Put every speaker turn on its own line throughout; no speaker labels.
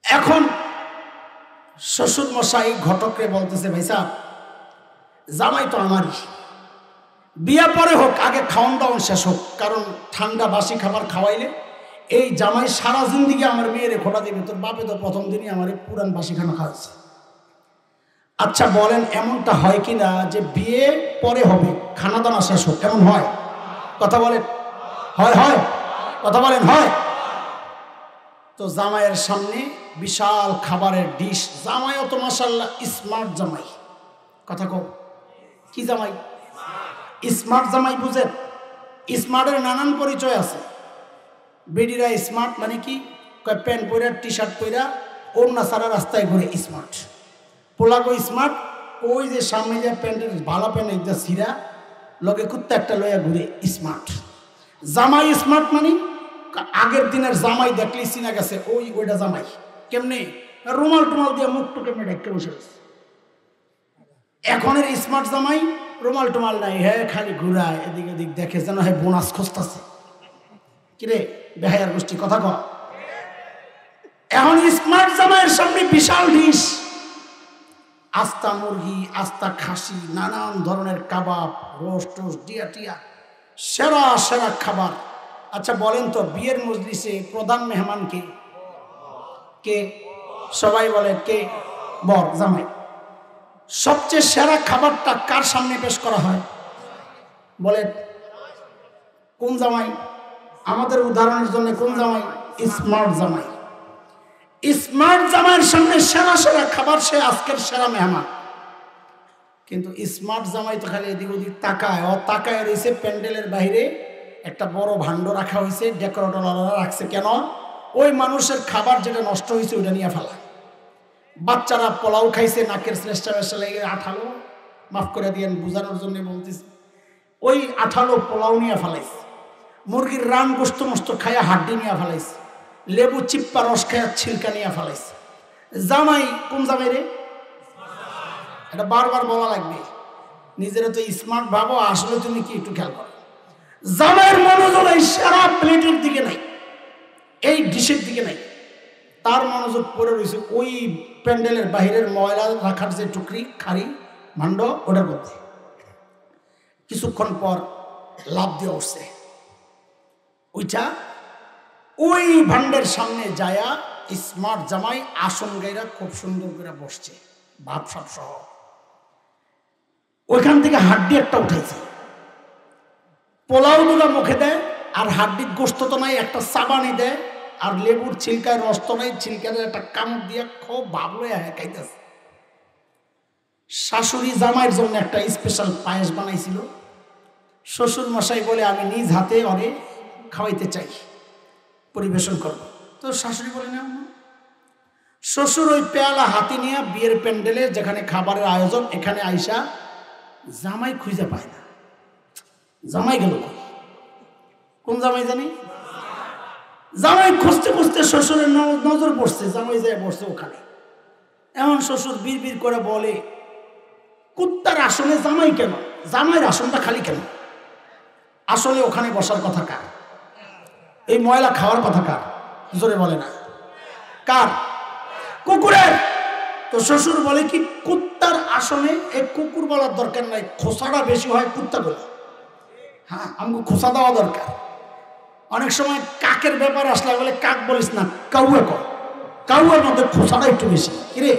এখন শ্বশুর মশাই ঘটকরে বলতেছে, ভাই সাহেব জামাই তো আমারই, বিয়া পরে হোক, আগে খাওয়ান দাওয়ান শেষ হোক, কারণ ঠান্ডা বাসি খাবার খাওয়াইলে এই জামাই সারা জিন্দিগি আমার মেয়েরে খোটা দিবে। তোর বাপে তো প্রথম দিনই আমার পুরান বাসি খানা খাওয়াচ্ছে। আচ্ছা বলেন এমনটা হয় কি না যে বিয়ে পরে হবে খানা দানা শেষ হোক, এমন হয়? কথা বলেন হয়? হয় কথা বলেন হয়? তো জামাইয়ের সামনে বিশাল খাবারের ডিশ, জামাইও তো মাশাআল্লাহ স্মার্ট জামাই। কথা কও, কি জামাই? স্মার্ট জামাই। বুঝেন স্মার্টের নানান পরিচয় আছে। বেডিরা স্মার্ট মানে কি, কয় প্যান্ট পরা টি শার্ট পরা ওড়না সারা রাস্তায় ঘুরে স্মার্ট। পোলাগো স্মার্ট, ওই যে সামনে যে প্যান্টের ভালো প্যান্ট একটা সিরা লগে কুত্তা একটা লইয়া ঘুরে স্মার্ট। জামাই স্মার্ট মানে আগের দিনের জামাই দেখলেই চিনা গেছে ওইটা জামাই। কেমনে? রুমাল টুমাল দিয়ে মুখটু কেমনে ঢেকে বসে গেছে। এখনের স্মার্ট জামাই রুমাল টুমাল নাই, হ্যাঁ খালি ঘুরায় এদিক এদিক, দেখে যেন হ্যাঁ বোনাস খুঁজতেছে। কিরে বেহায়ার গোষ্ঠী কথা কয়। এখন স্মার্ট জামাইয়ের সামনে বিশাল ডিশ, আস্তা মুরগি, আস্তা খাসি, নানান ধরনের কাবাব, রোস্ট টোস্ট, ডিয়া টিয়া, সেরা সেরা খাবার। আচ্ছা বলেন তো বিয়ের মজলিসে প্রধান মেহমান কে? কে? সবাই বলেন কে? বর, জামাই। সবচেয়ে সেরা খাবারটা কার সামনে পেশ করা হয়? বলেন কোন জামাই? আমাদের উদাহরণের জন্য কোন জামাই? স্মার্ট জামাই। স্মার্ট জামাইয়ের সামনে সেরা সেরা খাবার, সে আজকের সেরা মেহমান। কিন্তু স্মার্ট জামাই তো খালি এদিক ওদিক তাকায়, ও তাকায় রয়েছে প্যান্ডেলের বাইরে একটা বড় ভাণ্ড রাখা হয়েছে, ডেকোরেটর রাখছে। কেন? ওই মানুষের খাবার যেটা নষ্ট হয়েছে ওইটা নিয়ে ফেলায়। বাচ্চারা পোলাও খাইছে, নাকের শ্রেষ্ঠা বেশা লেগে আঠালো, মাফ করে দিয়েন বোঝানোর জন্য বলতেছি, ওই আঠালো পোলাও নিয়ে ফেলাইছে। মুরগির রান গোস্ত মস্ত খাইয়া হাড্ডি নিয়ে ফেলাইছে। লেবু চিপ্পা রস খাইয়া ছিলকা নিয়ে ফেলাইছে। জামাই কোন জামাই রে? এটা বারবার বলা লাগবে। নিজেরা তো স্মার্ট ভাবো, আসলে তুমি কি একটু খেয়াল করো। জামাইয়ের মনোযোগ এই সারা প্লেটের দিকে নাই, এই ডিশের দিকে নাই, তার মনোযোগ পড়ে রয়েছে ওই প্যান্ডেলের বাহিরের ময়লা রাখার যে টুকরি খাড়ি ভাণ্ড ওটার মধ্যে। কিছুক্ষণ পর লাভ দিয়ে উঠছে, ওইটা ওই ভাণ্ডের সামনে যায়া স্মার্ট জামাই আসন গাইরা খুব সুন্দর করে বসছে, ভাত সব সহ। ওইখান থেকে হাড্ডি একটা উঠেছে, পোলাও দুটা মুখে দেয়, আর হাড্ডির গোস্ত তো নাই, একটা চাবানি দেয়, আর লেবুর ছিলকায় রস তো নাই, ছিলকায় একটা কামড় দিয়ে খুব ভাবলে খাইতেছে। শাশুড়ি জামাইয়ের জন্য একটা স্পেশাল পায়েস বানাইছিল। শ্বশুর মশাই বলে আমি নিজ হাতে ওরে খাওয়াইতে চাই, পরিবেশন করব। তো শাশুড়ি বলে না। শ্বশুর ওই পেয়ালা হাতি নিয়ে বিয়ের প্যান্ডেলে যেখানে খাবারের আয়োজন, এখানে আইসা জামাই খুঁজে পায় না। জামাই গেল কোন জামাই জানি? জামাই খুঁজতে খুঁজতে শ্বশুরের নজর পড়ছে, জামাই যায় বসছে ওখানে। এমন শ্বশুর বিড় বিড় করে বলে, কুত্তার আসনে জামাই কেন? জামাইয়ের আসনটা খালি কেন? আসলে ওখানে বসার কথা কার? এই ময়লা খাওয়ার কথা কার? জোরে বলে না কার? কুকুরের। তো শ্বশুর বলে কি, কুত্তার আসনে এই কুকুর বলার দরকার নাই, খোসাটা বেশি হয় কুত্তা বলে। হ্যাঁ, আমাকে খোসা দেওয়া দরকার। অনেক সময় কাকের ব্যাপার আসলে বলে কাক বলিস না, কাউয়া কর। কাউয়ার মধ্যে খোসাটা একটু বেশি, কিরে?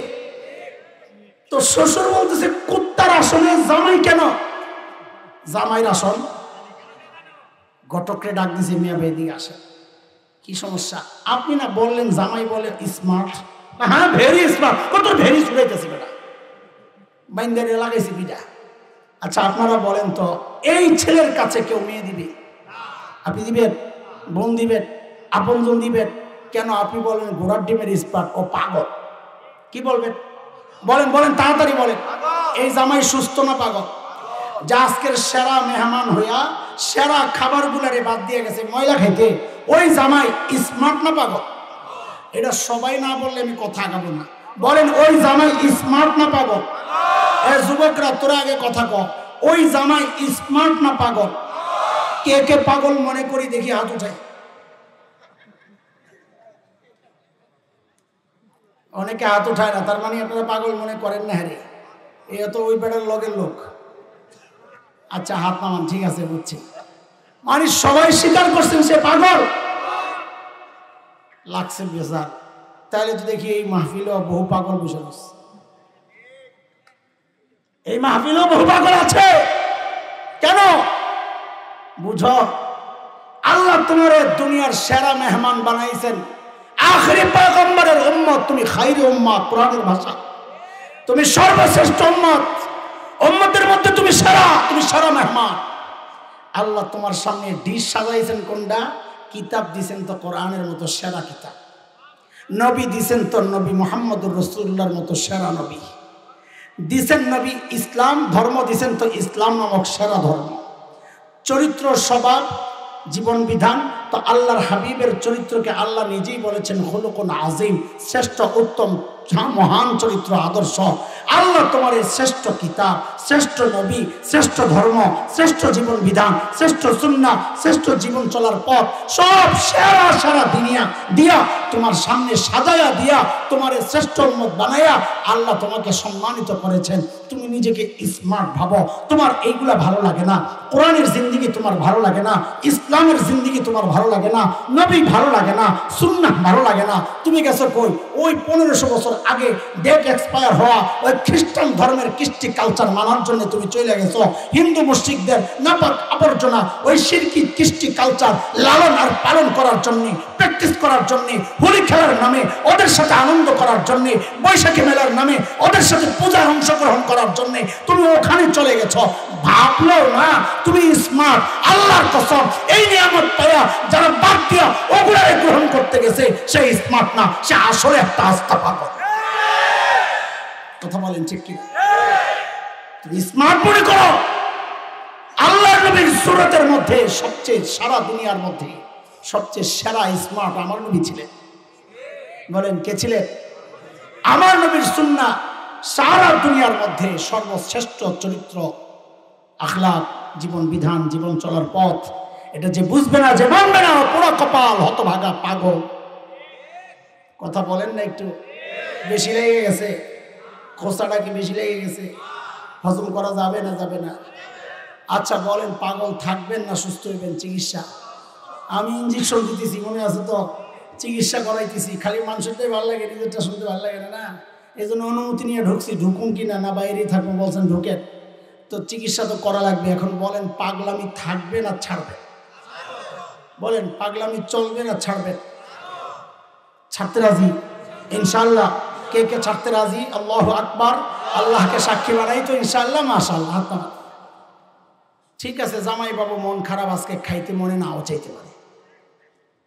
তো শ্বশুর বলতেছে কুত্তার আসনে জামাই কেন? জামাইয়ের আসন। ঘটকরে ডাক দিছে, মিয়া ভাই দিকে আসে, কি সমস্যা? আপনি না বললেন জামাই বলে স্মার্ট? হ্যাঁ ভেরি স্মার্ট। কত ভেরি ছুড়াইতেছে বেটা, বাইন্দারে লাগাইছে বিটা। আচ্ছা আপনারা বলেন তো, এই ছেলের কাছে কেউ মেয়ে দিবে? আপনি দিবেন? বোন দিবেন? আপনজন দিবেন? কেন? আপনি বলবেন ঘোড়ার ডিমের স্পার্ট, ও পাগল। কি বলবেন? বলেন বলেন তাড়াতাড়ি বলেন। এই জামাই সুস্থ না পাগল? যা আজকের সেরা মেহমান হইয়া সেরা খাবারগুলারে বাদ দিয়ে গেছে ময়লা খাইতে, ওই জামাই স্মার্ট না পাগল? এটা সবাই না বললে আমি কথা আগাবো না। বলেন ওই জামাই স্মার্ট না পাগল? যুবকরা তোরা আগে কথা কও, ওই জামাই স্মার্ট না পাগল? কে কে পাগল মনে করি দেখি হাত উঠাই। অনেকে হাত উঠায় না, তার মানে আপনারা পাগল মনে করেন না। হ্যাঁ, এ তো ওই বেড়ার লগের লোক। আচ্ছা হাত নামান, ঠিক আছে বুঝছি। মানে সবাই স্বীকার করছেন সে পাগল লাগছে বেজার। তাহলে তো দেখি এই মাহফিলেও বহু পাগল বসে আছে, এই মাহফিলেও বহু পাগল আছে। কেন বুঝো, আল্লাহ তোমার দুনিয়ার সেরা মেহমান বানাইছেন, আখেরি পয়গম্বরের উম্মত, তুমি খাইরি উম্মত, কোরআনের ভাষা তুমি সর্বশ্রেষ্ঠ উম্মত, উম্মতের মধ্যে তুমি সেরা, তুমি সেরা মেহমান। আল্লাহ তোমার সামনে ডিশ সাজাইছেন কোনটা? কিতাব দিছেন তো কোরআনের মতো সেরা কিতাব, নবী দিছেন তো নবী মুহাম্মদুর রাসূলুল্লাহর মতো সেরা নবী দিছেন, নবী ইসলাম ধর্ম দিছেন তো ইসলাম নামক সেরা ধর্ম, চরিত্র স্বভাব জীবন বিধান তো আল্লাহর হাবিবের চরিত্রকে আল্লাহ নিজেই বলেছেন খুলুকুন আযীম, শ্রেষ্ঠ উত্তম মহান চরিত্র আদর্শ। আল্লাহ তোমার এই শ্রেষ্ঠ কিতাব, শ্রেষ্ঠ নবী, শ্রেষ্ঠ ধর্ম, শ্রেষ্ঠ জীবন বিধান, শ্রেষ্ঠ সুন্নাহ, শ্রেষ্ঠ জীবন চলার পথ সব সেরা সেরা দিয়া তোমার সামনে সাজায়া দিয়া তোমার এই শ্রেষ্ঠ উম্মত বানায়া আল্লাহ তোমাকে সম্মানিত করেছেন। তুমি নিজেকে স্মার্ট ভাবো, তোমার এইগুলা ভালো লাগে না, কোরআনের জিন্দেগি তোমার ভালো লাগে না, ইসলামের জিন্দেগি তোমার ভালো লাগে না, নবী ভালো লাগে না, সুন্নাহ ভালো লাগে না, তুমি গেছো কই ওই 1500 বছর আগে ডেট এক্সপায়ার হওয়া ওই খ্রিস্টান ধর্মের কৃষ্টি কালচার মানার জন্য তুমি চলে গেছো, হিন্দু মুশরিকদের নাপাক আবর্জনা ওই শিরকি কৃষ্টি কালচার লালন আর পালন করার জন্য, প্র্যাকটিস করার জন্য, হোলি খেলার নামে ওদের সাথে আনন্দ করার জন্য, বৈশাখী মেলার নামে ওদের সাথে পূজার অংশগ্রহণ করার জন্য তুমি ওখানে চলে গেছো। ভাবলেও না তুমি স্মার্ট। আল্লাহর কসম, এই নিয়ামত পাওয়া যারা বাদ দিয়া ওগুলারে গ্রহণ করতে গেছে সেই স্মার্ট না, সে আসলে একটা আস্থা পাগল। কথা বলেন ঠিক কি? তুমি স্মার্ট মনে করো। আল্লাহর নবীর সুরতের মধ্যে সবচেয়ে সারা দুনিয়ার মধ্যে সবচেয়ে সেরা স্মার্ট আমার নবী ছিলেন। বলেন কে ছিলেন? আমার নবীর সুন্নাহ সারা দুনিয়ার মধ্যে সর্বশ্রেষ্ঠ চরিত্র, আখলাক, জীবন বিধান, জীবন চলার পথ। এটা যে বুঝবে না, যে মানবে না, পুরো কপাল, হতভাগা পাগল। কথা বলেন না, একটু বেশি লেগে গেছে? খোসাটা কি বেশি লেগে গেছে? হজম করা যাবে না? যাবে না? আচ্ছা বলেন, পাগল থাকবেন না সুস্থ হইবেন? চিকিৎসা আমি ইঞ্জেকশন দিতেছি, মনে আছে তো? চিকিৎসা করাইতেছি, খালি মানুষেরটাই ভালো লাগে, নিজেরটা শুনতে ভালো লাগে না। এই জন্য অনুমতি নিয়ে ঢুকছি, ঢুকুন কিনা না বাইরেই থাকবো বলছেন, ঢুকেন। তো চিকিৎসা তো করা লাগবে। এখন বলেন, পাগলামি থাকবে না ছাড়বে? বলেন, পাগলামি চলবে না ছাড়বে? ছাড়তে রাজি ইনশাআল্লাহ? কে কে ছাড়তে রাজি? আল্লাহু আকবার। আল্লাহকে সাক্ষী বানাই তো ইনশাআল্লাহ। মাশাআল্লাহ। হাত নামান। ঠিক আছে, জামাই বাবু মন খারাপ, আজকে খাইতে মনে নাও চাইতে পারে,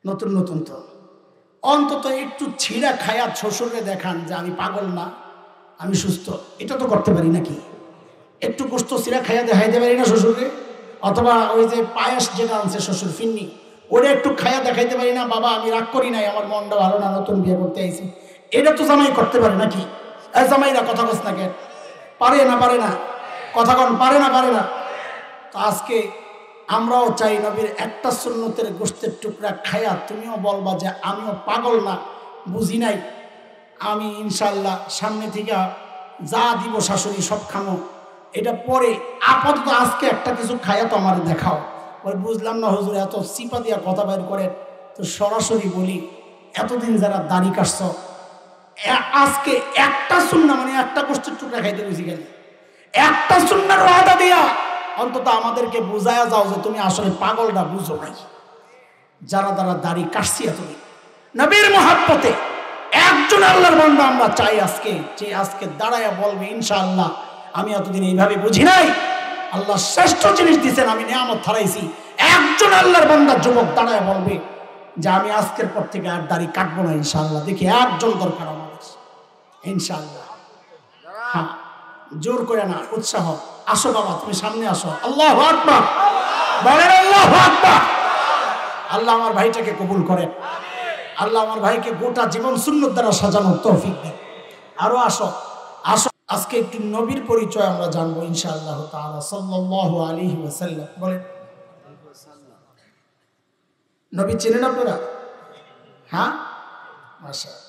নতুন নতুন তো অন্তত একটু ছিঁড়া খায়া শ্বশুরকে দেখান যে আমি পাগল না, আমি সুস্থ। এটা তো করতে পারি নাকি? একটু গোস্ত ছিঁড়া খাইয়া দেখাইতে পারি না শ্বশুরকে? অথবা ওই যে পায়েস যেটা আনছে শ্বশুর ফিন্নি, ওটা একটু খাইয়া দেখাইতে পারি না, বাবা আমি রাগ করি নাই, আমার মনটা ভালো না, নতুন বিয়ে করতে আইছি। এটা তো জামাই করতে পারে নাকি? জামাইরা কথা কস না কেন? পারে না? পারে না? কথা কন, পারে না? পারে না? তো আজকে আমরাও চাই নবীর একটা সুন্নতের গোস্তের টুকরা খায়া তুমিও বলবা যে আমিও পাগল না, বুঝি নাই। আমি ইনশাল্লাহ সামনে থেকে যা দিব শাশুড়ি সব খামো। এটা পরে আপাতত আজকে একটা কিছু খায়া তো আমার দেখাও। বলে বুঝলাম না হুজুর, এত চিপা দিয়া কথা বাইর করেন। তো সরাসরি বলি, এতদিন যারা দাড়ি কাটছ, আজকে একটা সুন্নাহ মানে একটা গোস্তের টুকরা খাইতে বুঝি গেল, একটা সুন্নাহর ওয়াদা দিয়া অন্তত আমাদেরকে বুঝায়া যাও যে তুমি আসলে পাগলটা বুঝো নাই। যারা যারা দাড়ি কাটছি এতদিন নবীর মহব্বতে, একজন আল্লাহর বান্দা আমরা চাই আজকে, যে আজকে দাঁড়ায়া বলবে ইনশাআল্লাহ আমি এতদিন এইভাবে বুঝি নাই, আল্লাহ শ্রেষ্ঠ জিনিস দিচ্ছেন, আমি নিয়ামত হারাইছি। একজন আল্লাহর বান্দা যুবক দাঁড়ায়া বলবে যে আমি আজকের পর থেকে আর দাড়ি কাটবো না ইনশাআল্লাহ। দেখি একজন দরকার আমাদের ইনশাআল্লাহ। হ্যাঁ, জোর করে না, উৎসাহ। আসো বাবা, তুমি সামনে আসো। আল্লাহু আকবার, বলেন আল্লাহু আকবার। আল্লাহ আমার ভাইটাকে কবুল করেন, আল্লাহ আমার ভাইকে গোটা জীবন সুন্নাত দ্বারা সাজানোর তৌফিক দেন। আরো আসো, আসো। আজকে একটু নবীর পরিচয় আমরা জানবো ইনশাআল্লাহ তাআলা। সাল্লাল্লাহু আলাইহি ওয়াসাল্লাম। বলেন, নবী চেনেন আপনারা? হ্যাঁ, মাশাআল্লাহ।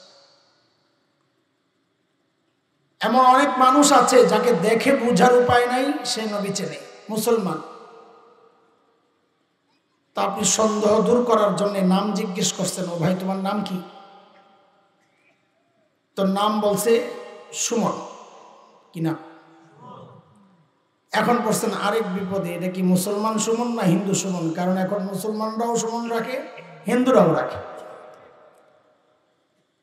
এমন অনেক মানুষ আছে যাকে দেখে বুঝার উপায় নাই, সে নবী চেনে, মুসলমান। তা আপনি সন্দেহ দূর করার জন্য নাম জিজ্ঞেস করছেন, ও ভাই তোমার নাম কি? তোর নাম বলছে সুমন, কি না? এখন পড়ছেন আরেক বিপদে, এটা কি মুসলমান সুমন না হিন্দু সুমন? কারণ এখন মুসলমানরাও সুমন রাখে, হিন্দুরাও রাখে।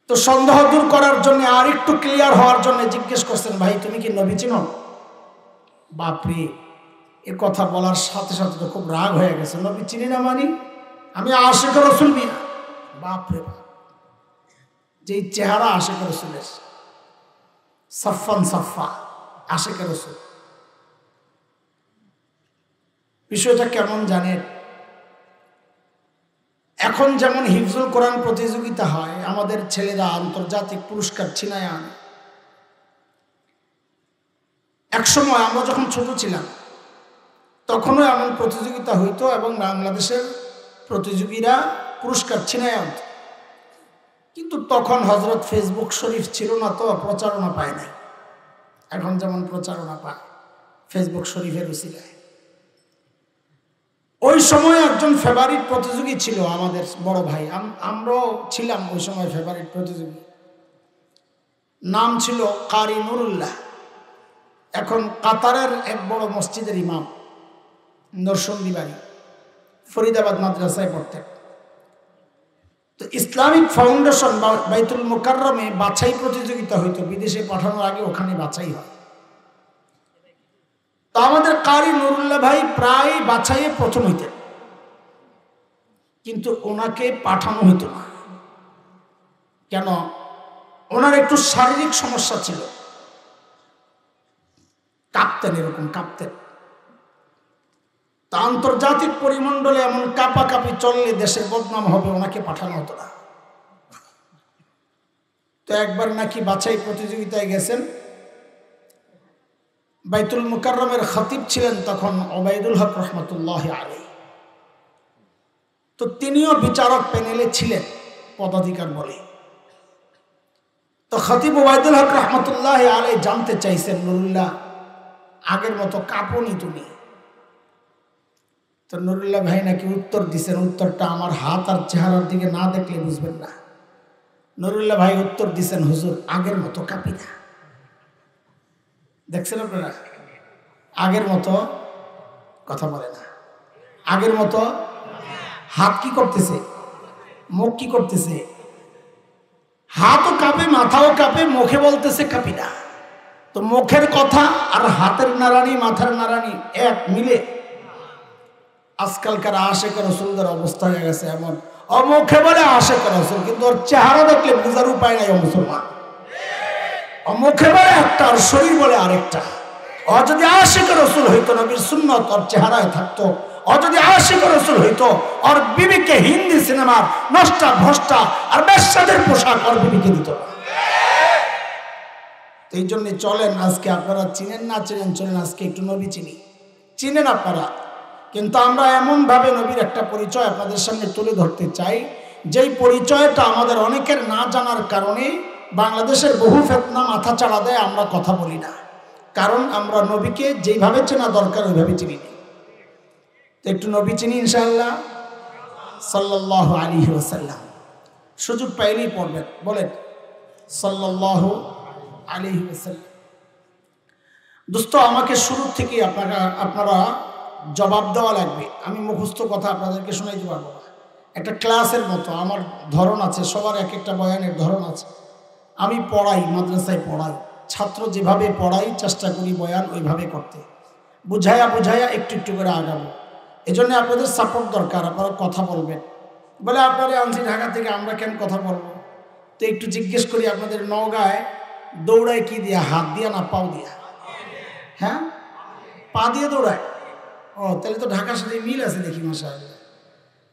তো সন্দেহ দূর করার জন্য আর একটু ক্লিয়ার হওয়ার জন্য জিজ্ঞেস করছেন, ভাই তুমি কি নবী চিনো? বাপরে, এ কথা বলার সাথে সাথে তো খুব রাগ হয়ে গেছে। নবী চিনি না মানি? আমি আশিক রাসূল মিয়া। বাপরে বাপ, যেই চেহারা আশিক রাসূলের, সাফান সাফা আশিক রাসূল। বিষয়টা কেমন জানেন? এখন যেমন হিফজুল কোরআন প্রতিযোগিতা হয়, আমাদের ছেলেরা আন্তর্জাতিক পুরস্কার ছিনায় আনে। একসময় আমরা যখন ছোট ছিলাম তখনও এমন প্রতিযোগিতা হইতো এবং বাংলাদেশের প্রতিযোগীরা পুরস্কার ছিনায় আনত। কিন্তু তখন হযরত ফেসবুক শরীফ ছিল না, তো প্রচারণা পায় নাই। এখন যেমন প্রচারণা পায় ফেসবুক শরীফের উসিলায়। ওই সময় একজন ফেভারিট প্রতিযোগী ছিল আমাদের বড় ভাই, আমরাও ছিলাম ওই সময় ফেভারিট প্রতিযোগী। নাম ছিল কারি নুরুল্লাহ। এখন কাতারের এক বড় মসজিদের ইমাম, নরসিংদী বাড়ি, ফরিদাবাদ মাদ্রাসায় পড়তেন। তো ইসলামিক ফাউন্ডেশন বাইতুল মুকাররমে বাছাই প্রতিযোগিতা হইতো, বিদেশে পাঠানোর আগে ওখানে বাছাই হয়। তো আমাদের কারি নুরুল্লাহ ভাই প্রায় বাছাইয়ে প্রথম হইতেন, কিন্তু ওনাকে পাঠানো হইতো না। কেন? ওনার একটু শারীরিক সমস্যা ছিল, কাঁপতেন, এরকম কাঁপতেন। তা আন্তর্জাতিক পরিমণ্ডলে এমন কাঁপাকাঁপি চললে দেশের বদনাম হবে, ওনাকে পাঠানো হতো না। তো একবার নাকি বাছাই প্রতিযোগিতায় গেছেন, বাইতুল মুকাররমের খতিব ছিলেন তখন ওবায়দুল হক রহমতুল্লাহ আলাইহি। তো তিনিও বিচারক প্যানেলে ছিলেন পদাধিকার বলে। তো খতিব ওবায়দুল হক রহমতুল্লাহ আলাইহি জানতে চাইছেন, নুরুল্লাহ আগের মতো কাঁপুনি তুমি? তো নুরুল্লাহ ভাই নাকি উত্তর দিছেন, উত্তরটা আমার হাত আর চেহারার দিকে না দেখলে বুঝবেন না। নুরুল্লাহ ভাই উত্তর দিছেন, হুজুর আগের মতো কাঁপি না। দেখছেন আপনারা? আগের মতো কথা বলে না, আগের মতো। হাত কি করতেছে, মুখ কি করতেছে? হাতও কাঁপে, মাথাও কাঁপে, মুখে বলতেছে কাঁপি না। তো মুখের কথা আর হাতের নাড়ানি, মাথার নাড়ানি এক মিলে? আজকালকার আশিক রাসূলদের অবস্থা হয়ে গেছে এমন, মুখে বলে আশিক রাসূল, কিন্তু ওর চেহারা দেখলে বোঝার উপায় নাই ও মুসলমান। মুখে বলে একটা আর শরীর বলে আরেকটা। ও যদি আশিক রাসূল হইতো, নবীর সুন্নাত ওর চেহারায় থাকতো। ও যদি আশিক রাসূল হইতো, ওর বিবিকে হিন্দি সিনেমার নষ্টা ভ্রষ্টা আর বেশ্যাদের পোশাক ওর বিবিকে দিত। তো এই জন্য চলেন, আজকে আপনারা চিনেন না চিনেন, চলেন আজকে একটু নবী চিনি। চিনেন আপনারা, কিন্তু আমরা এমনভাবে নবীর একটা পরিচয় আপনাদের সামনে তুলে ধরতে চাই, যেই পরিচয়টা আমাদের অনেকের না জানার কারণে বাংলাদেশের বহু ফিতনা মাথা চাড়া দেয়, আমরা কথা বলি না। কারণ আমরা নবীকে যেইভাবে চেনা দরকার ওইভাবে চিনি না। তো একটু নবী চিনি ইনশাআল্লাহ, সাল্লাল্লাহু আলাইহি ওয়াসাল্লাম। সুযোগ পাইলেই পড়বেন, বলেন সাল্লাল্লাহু আলাইহি ওয়াসাল্লাম। দোস্ত, আমাকে শুরু থেকে আপনারা জবাব দেওয়া লাগবে। আমি মুখস্থ কথা আপনাদেরকে শোনাইতে পারবো না। একটা ক্লাসের মতো আমার ধরন আছে, সবার এক একটা বয়ানের ধরন আছে। আমি পড়াই, মাদ্রাসায় পড়াই, ছাত্র যেভাবে পড়াই চেষ্টা করি বয়ান ওইভাবে করতে, বুঝাইয়া বুঝাইয়া একটু একটু করে আগাবো। এজন্য আপনাদের সাপোর্ট দরকার, আপনারা কথা বলবেন। বলে আপনারা আনছি ঢাকা থেকে, আমরা কেন কথা বলবো? তো একটু জিজ্ঞেস করি, আপনাদের নওগাঁয় দৌড়ায় কি দিয়া, হাত দিয়া না পাও দিয়া? হ্যাঁ, পা দিয়ে দৌড়ায়। ও, তাহলে তো ঢাকার সাথে মিল আছে দেখি মাশাআল্লাহ।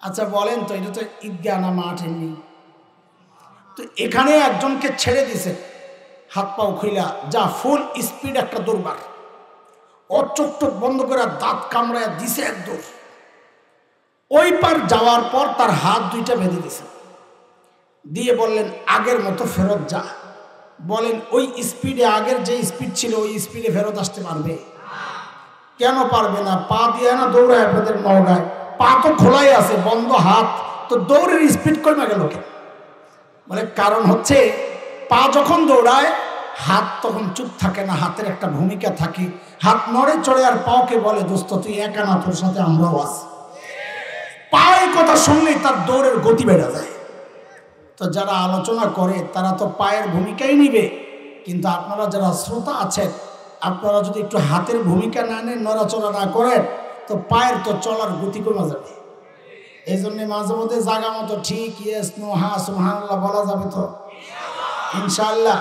আচ্ছা বলেন তো, এটা তো ঈদগাহ না মাঠ এমনি? তো এখানে একজনকে ছেড়ে দিছে, হাত পাও খুইলা যা, ফুল স্পিড একটা দৌড়বার। ও চোখ টোক বন্ধ করে দাঁত কামড়ায় দিছে এক দৌড়। ওই পার যাওয়ার পর তার হাত দুইটা বেঁধে দিছে, দিয়ে বললেন আগের মতো ফেরত যা। বলেন ওই স্পিডে, আগের যে স্পিড ছিল ওই স্পিডে ফেরত আসতে পারবে? কেন পারবে না? পা দিয়ে না দৌড়ায় আপনাদের নওগাঁয়, পা তো খোলাই আছে, বন্ধ হাত, তো দৌড়ের স্পিড কমে গেল কেন? বলে কারণ হচ্ছে পা যখন দৌড়ায় হাত তখন চুপ থাকে না, হাতের একটা ভূমিকা থাকে, হাত নড়ে চড়ে আর পাওকে বলে দোস্ত তুই একা না, তোর সাথে আমরাও আছি। পায়ের কথা শুনলেই তার দৌড়ের গতি বেড়ে যায়। তো যারা আলোচনা করে তারা তো পায়ের ভূমিকাই নিবে, কিন্তু আপনারা যারা শ্রোতা আছেন আপনারা যদি একটু হাতের ভূমিকা না নেন, নড়াচড়া না করেন, তো পায়ের তো চলার গতি কমে যাবে। এই জন্য মাঝে মধ্যে জাগা মতো ঠিক ইয়েস নো হা সুবহানাল্লাহ বলা যাবে তো ইনশাআল্লাহ।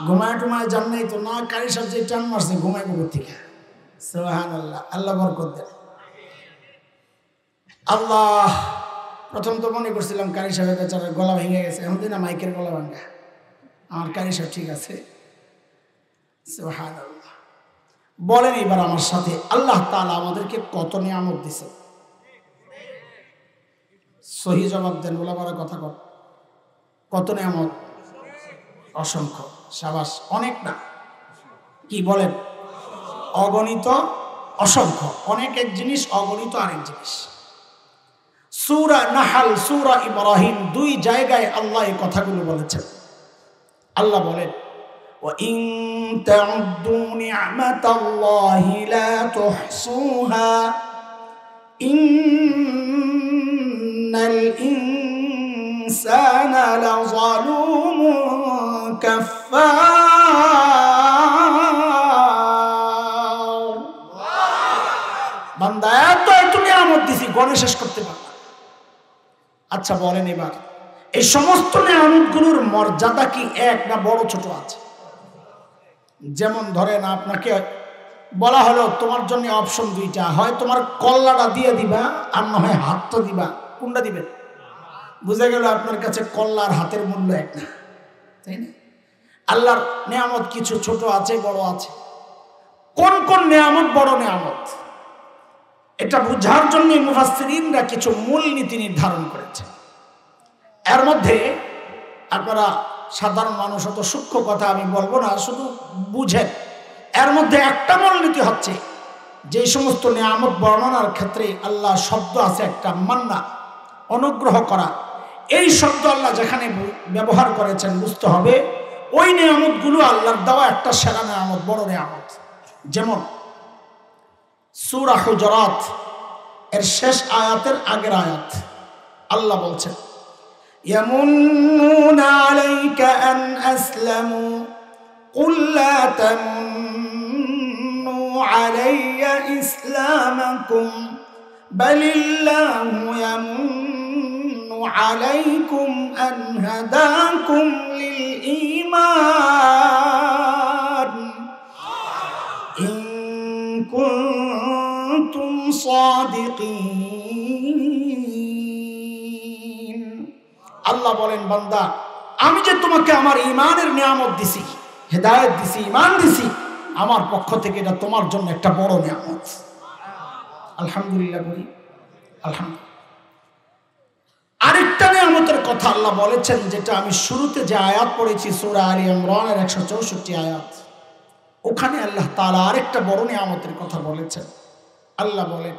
ঘুমায় টুমায় যান নাই তো? না, কারি সাহেব যে টান মারছে ঘুমায় কুকুর থেকে। সুবহানাল্লাহ, আল্লাহ বরকত দেন। আল্লাহ, প্রথম তো মনে করছিলাম কারি সাহেবের বেচারার গলা ভেঙে গেছে, এখন দিন মাইকের গলা ভাঙা, আমার কারি সাহেব ঠিক আছে। সুবহানাল্লাহ। বলেন এবার আমার সাথে, আল্লাহ তাআলা আমাদেরকে কত নিয়ামত দিছে? সহি জবাব দেন, বলা বড় কথা কর। কত নিয়ামত? অসংখ্য। সাবাস, অনেক না, কি বলেন? অগণিত, অসংখ্য। অনেক এক জিনিস, অগণিত আরেক জিনিস। সূরা নাহল, সূরা ইব্রাহিম, দুই জায়গায় আল্লাহ এই কথাগুলো বলেছেন। আল্লাহ বলেন وَإِن تَعُدُّوا نِعْمَةَ اللَّهِ لَا تُحْصُوهَا إِنَّ الْإِنسَانَ لَظَلُومٌ كَفَّارٌ। বান্দা এত নিয়ামত দিছি, গণে শেষ করতে পারবে। আচ্ছা বলেন এবার, এই সমস্ত নিয়ামতগুলোর মর্যাদা কি এক না বড় ছোট আছে? যেমন ধরেন আপনাকে বলা হলো তোমার জন্য অপশন দুইটা, হয় তোমার কল্লাটা দিয়ে দিবা আর না হয় হাতটা দিবা, কোনটা দিবেন? বুঝা গেল আপনার কাছে কল্লার হাতের মূল্য এক না, তাই না? আল্লাহর নিয়ামত কিছু ছোট আছে, বড় আছে। কোন কোন নিয়ামত বড় নিয়ামত, এটা বুঝার জন্য মুফাসসিরিনরা কিছু মূলনীতি নির্ধারণ করেছে। এর মধ্যে আপনারা সাধারণ মানুষ, অত সূক্ষ্ম কথা আমি বলবো না, শুধু বুঝেন। এর মধ্যে একটা মূলনীতি হচ্ছে, যে সমস্ত নিয়ামত বর্ণনার ক্ষেত্রে আল্লাহ শব্দ আছে একটা, মান্না, অনুগ্রহ করা, এই শব্দ আল্লাহ যেখানে ব্যবহার করেছেন বুঝতে হবে ওই নিয়ামতগুলো আল্লাহর দেওয়া একটা সেরা নিয়ামত, বড় নিয়ামত। যেমন সূরা হুজুরাত এর শেষ আয়াতের আগের আয়াত, আল্লাহ বলছেন يَمُنُّونَ عَلَيْكَ أَنْ أَسْلَمُوا قُلْ لَا تَمُنُّوا عَلَيَّ إِسْلَامَكُمْ بَلِ اللَّهُ يَمُنُّ عَلَيْكُمْ أَنْ هَدَاكُمْ لِلْإِيمَانِ إِن كُنتُمْ صَادِقِينَ। আল্লাহ বলেন বান্দা, আমি যে তোমাকে আমার ঈমানের নিয়ামত দিছি, হেদায়েত দিছি, ঈমান দিছি, আমার পক্ষ থেকে এটা তোমার জন্য একটা বড় নিয়ামত। আলহামদুলিল্লাহ বলি, আলহামদুলিল্লাহ। আরেকটা নিয়ামতের কথা আল্লাহ বলেছেন, যেটা আমি শুরুতে যে আয়াত পড়েছি সূরা আলী ইমরানের 164 আয়াত, ওখানে আল্লাহ তাআলা আরেকটা বড় নিয়ামতের কথা বলেছেন। আল্লাহ বলেন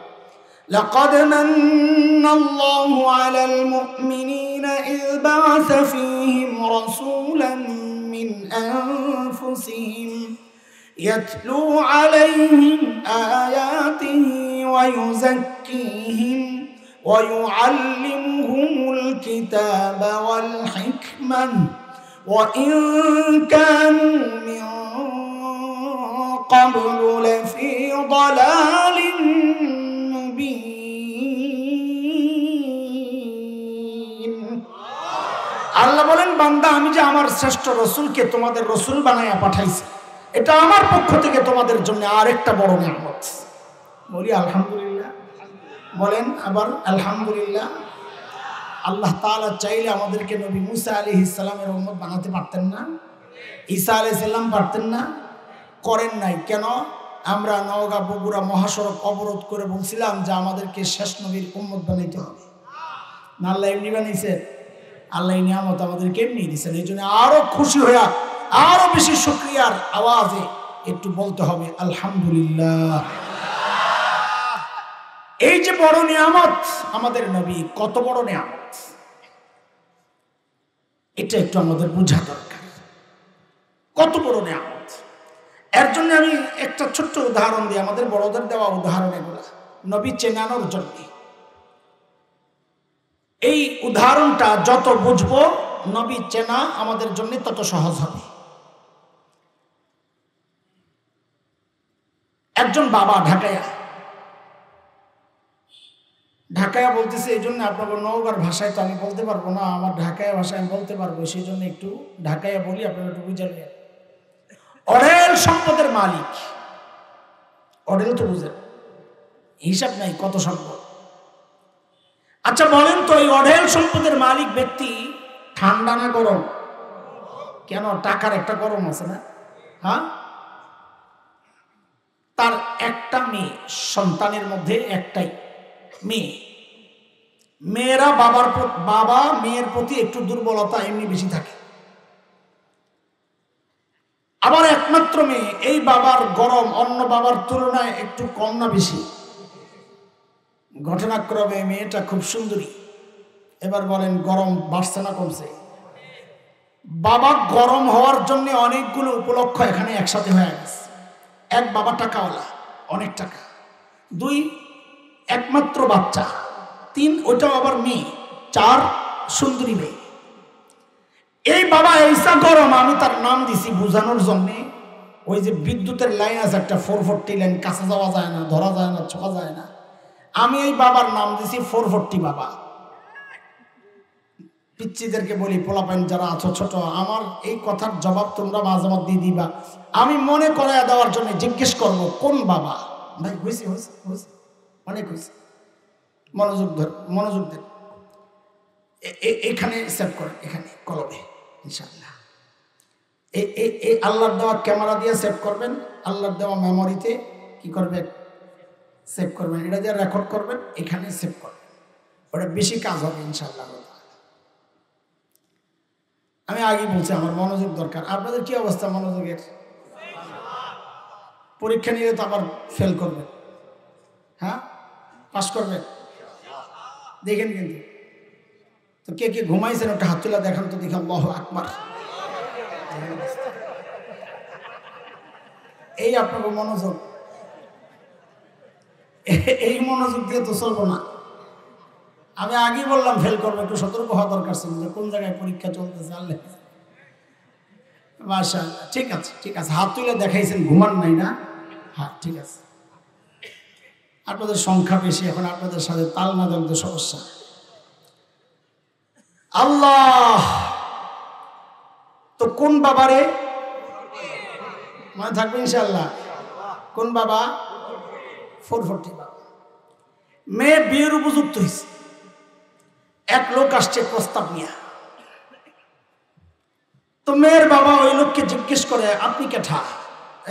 لقد من الله على المؤمنين إذ بعث فيهم رسولا من أنفسهم يتلو عليهم آياته ويزكيهم ويعلمهم الكتاب والحكمة وإن كانوا من قبل لفي ضلال আল্লাহ বলেন বান্দা, আমি যে আমার শ্রেষ্ঠ রসুলকে তোমাদের রসুল বানাইয়া পাঠাইছি, এটা আমার পক্ষ থেকে তোমাদের জন্য আরেকটা বড় নিয়ামত। বলি আলহামদুলিল্লাহ, বলেন আবার আলহামদুলিল্লাহ। আল্লাহ তাআলা চাইলে আমাদেরকে নবী মুসা আলাইহিস সালামের উম্মত বানাতে পারতেন না? ঈসা আলাইহিস সালাম পারতেন না? করেন নাই কেন? আমরা নওগাঁ বগুড়া মহাসড়ক অবরোধ করে বলছিলাম যে আমাদেরকে শেষ নবীর উম্মত বানাইতে হবে না? আল্লাহ এমনি বানাইছে? আল্লাহ নিয়ামত আমাদেরকে এমনি দিয়েছেন। এই জন্য আরো খুশি হইয়া আরো বেশি শুকরিয়ার আওয়াজে একটু বলতে হবে আলহামদুলিল্লাহ। এই যে বড় নিয়ামত আমাদের নবী, কত বড় নিয়ামত, এটা একটু আমাদের বোঝা দরকার, কত বড় নিয়ামত। এর জন্য আমি একটা ছোট্ট উদাহরণ দিই, আমাদের বড়দের দেওয়া উদাহরণ এগুলা নবী চেনানোর জন্য। এই উদাহরণটা যত বুঝবো নবী চেনা আমাদের জন্য তত সহজ হবে। একজন বাবা ঢাকায়া বলতেছে, এই জন্য আপনাকে নওগাঁর ভাষায় তো আমি বলতে পারবো না, আমার ঢাকায়া ভাষায় আমি বলতে পারবো, সেই জন্য একটু ঢাকায়া বলি, আপনারা একটু বুঝালেন। অঢেল সম্পদের মালিক, অঢেল তো বুঝেন, হিসাব নাই কত সম্পদ। আচ্ছা বলেন তো, এই অঢেল সম্পদের মালিক ব্যক্তি ঠান্ডা না গরম? কেন, টাকার একটা গরম আছে না? হ্যাঁ, তার একটা মেয়ে, সন্তানের মধ্যে একটাই মেয়ে। মেয়েরা বাবা মেয়ের প্রতি একটু দুর্বলতা এমনি বেশি থাকে। আবার একমাত্র মেয়ে, এই বাবার গরম অন্য বাবার তুলনায় একটু কম না বেশি? ঘটনাক্রমে মেয়েটা খুব সুন্দরী। এবার বলেন গরম বাড়ছে না কমছে? বাবা গরম হওয়ার জন্য অনেকগুলো উপলক্ষ এখানে একসাথে হয়ে গেছে। এক, বাবা টাকাওয়ালা, অনেক টাকা। দুই, একমাত্র বাচ্চা। তিন, ওইটাও আবার মেয়ে। চার, সুন্দরী মেয়ে। এই বাবা এইসা গরম, আমি তার নাম দিছি বোঝানোর জন্য, ওই যে বিদ্যুতের লাইন আছে একটা 440 লাইন, কাছে যাওয়া যায় না, ধরা যায় না, ছোঁয়া যায় না, আমি এই বাবার নাম দিছি 440 বাবা। পিচ্চিদেরকে বলি, পোলাপাইন যারা আছো ছোট, আমার এই কথার জবাব তোমরা মাঝে মধ্যে দিয়ে দিবা। আমি মনে করাইয়া দেওয়ার জন্য জিজ্ঞেস করবো কোন বাবা। ভাই হয়েছে, অনেক হয়েছে, মনোযোগ দেন। এখানে সেভ করেন, এখানে কলমে ইনশাআল্লাহ। এই আল্লাহর দেওয়া ক্যামেরা দিয়ে সেভ করবেন, আল্লাহর দেওয়া মেমোরিতে কি করবেন, সেভ করবেন। এটা দিয়ে রেকর্ড করবেন, এখানে সেভ করবেন, ওটা বেশি কাজ হবে ইনশাআল্লাহ। আমি আগে বলছি আমার মনোযোগ দরকার। আপনাদের কি অবস্থা মনোযোগের? পরীক্ষা নিলে তো আবার ফেল করবেন, হ্যাঁ পাস করবেন, দেখেন কিন্তু। তো কে কে ঘুমাইছেন ওটা হাত তুলে দেখান তো, দেখি আল্লাহু আকবার। এই আপনাকে মনোযোগ, এই মনোযোগ দিয়ে তো চলবো না। আমি আগেই বললাম ফেল করবো, একটু সতর্ক হওয়া দরকার ছিল যে কোন জায়গায় পরীক্ষা চলতেছে। আল্লাহ মাশাআল্লাহ, ঠিক আছে ঠিক আছে, হাত তুলে দেখাইছেন, ঘুমান নাই না? হ্যাঁ ঠিক আছে। আপনাদের সংখ্যা বেশি, এখন আপনাদের সাথে তাল না দিলে তো সমস্যা। আল্লাহ, তো কোন বাবারে মনে থাকবে ইনশাআল্লাহ? কোন বাবা? 440 বাবা। মেয়ে বিয়ের উপযুক্ত হয়েছে, এক লোক আসছে প্রস্তাব নিয়ে। তো মেয়ের বাবা ওই লোককে জিজ্ঞেস করে, আপনি কেঠা?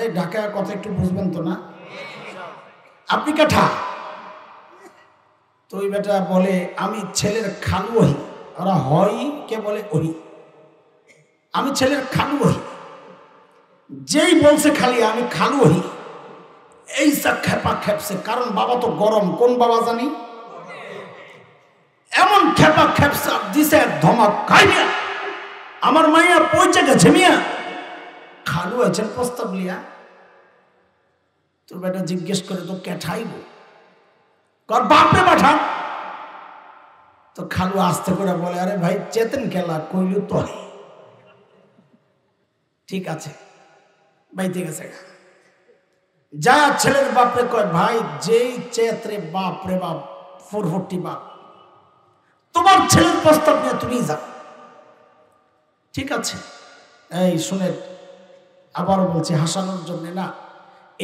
এই ঢাকার কথা একটু বুঝবেন তো না, আপনি কেঠা? তো ওই বেটা বলে, আমি ছেলের খালু হই। ওরা হয় কে বলে? ওই আমি ছেলের খালু হই। যেই বলছে খালি আমি খালু হই, এই খেপা খেপছে, কারণ বাবা তো গরম। কোন বাবা জানি? এমন খেপা খেপছে দিছে ধমক, খাইয়া আমার মাইয়া পৌঁছে গেছে মিয়া, খালু আছেন প্রস্তাব লিয়া। তোর বেটা জিজ্ঞেস করে, তো কেঠাইব? কর বাপরে পাঠা। তো খালু আস্তে করে বলে, আরে ভাই চেতেন খেলা কইলু তো, ঠিক আছে বাইতে গেছে। যা ছেলের বাপরে কয়, ভাই যেই চেত্রে বাপরে বাপ 440 বাপ, তোমার ছেলের প্রস্তাব নিয়ে তুমি যাও। ঠিক আছে, এই শুনে আবারও বলছি হাসানোর জন্য না,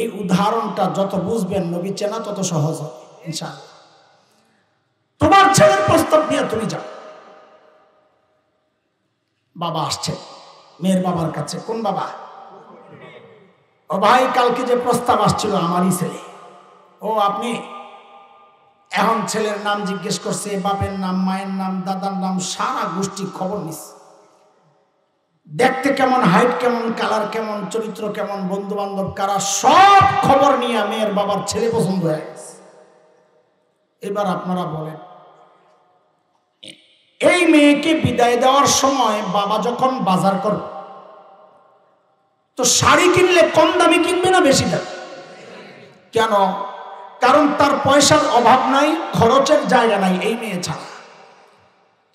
এই উদাহরণটা যত বুঝবেন নবী চেনা তত সহজ হবে ইনশাআল্লাহ। তোমার ছেলের প্রস্তাব নিয়ে তুমি যাও। বাবা আসছে মেয়ের বাবার কাছে। কোন বাবা? ও ভাই, কালকে যে প্রস্তাব আসছিল আমারই ছেলে। ও আপনি? এখন ছেলের নাম জিজ্ঞেস করছে, বাপের নাম, মায়ের নাম, দাদার নাম, সারা গোষ্ঠী খবর নিস। দেখতে কেমন, হাইট কেমন, কালার কেমন, চরিত্র কেমন, বন্ধু বান্ধব কারা, সব খবর নিয়ে মেয়ের বাবার ছেলে পছন্দ হয়ে গেছে। এবার আপনারা বলেন, এই মেয়েকে বিদায় দেওয়ার সময় বাবা যখন বাজার করবে, তো শাড়ি কিনলে কম দামি কিনবে না বেশি দামি? কেন? কারণ তার পয়সার অভাব নাই, খরচের জায়গা নাই এই মেয়ে ছাড়া।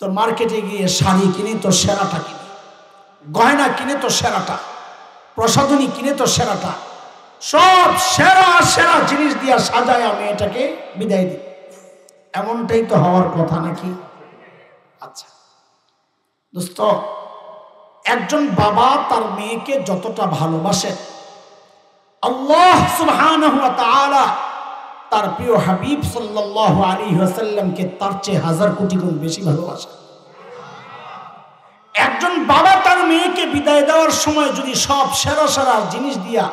তো মার্কেটে গিয়ে শাড়ি কিনে তো সেরাটা কিনে, গয়না কিনে তো সেরাটা, প্রসাধনী কিনে তো সেরাটা, সব সেরা সেরা জিনিস দিয়ে সাজায় মেয়েটাকে বিদায় দিই। এমনটাই তো হওয়ার কথা নাকি? আচ্ছা দোস্ত, একজন বাবা তার মেয়েকে যতটা ভালোবাসে, আল্লাহ সুবহানাহু ওয়া তাআলা তার প্রিয় হাবিব সাল্লাল্লাহু আলাইহি ওয়াসাল্লামকে তার চেয়ে হাজার কোটি গুণ বেশি ভালোবাসে। একজন বাবা তার মেয়েকে বিদায় দেওয়ার সময় যদি সব সেরা সেরা জিনিস দিয়া,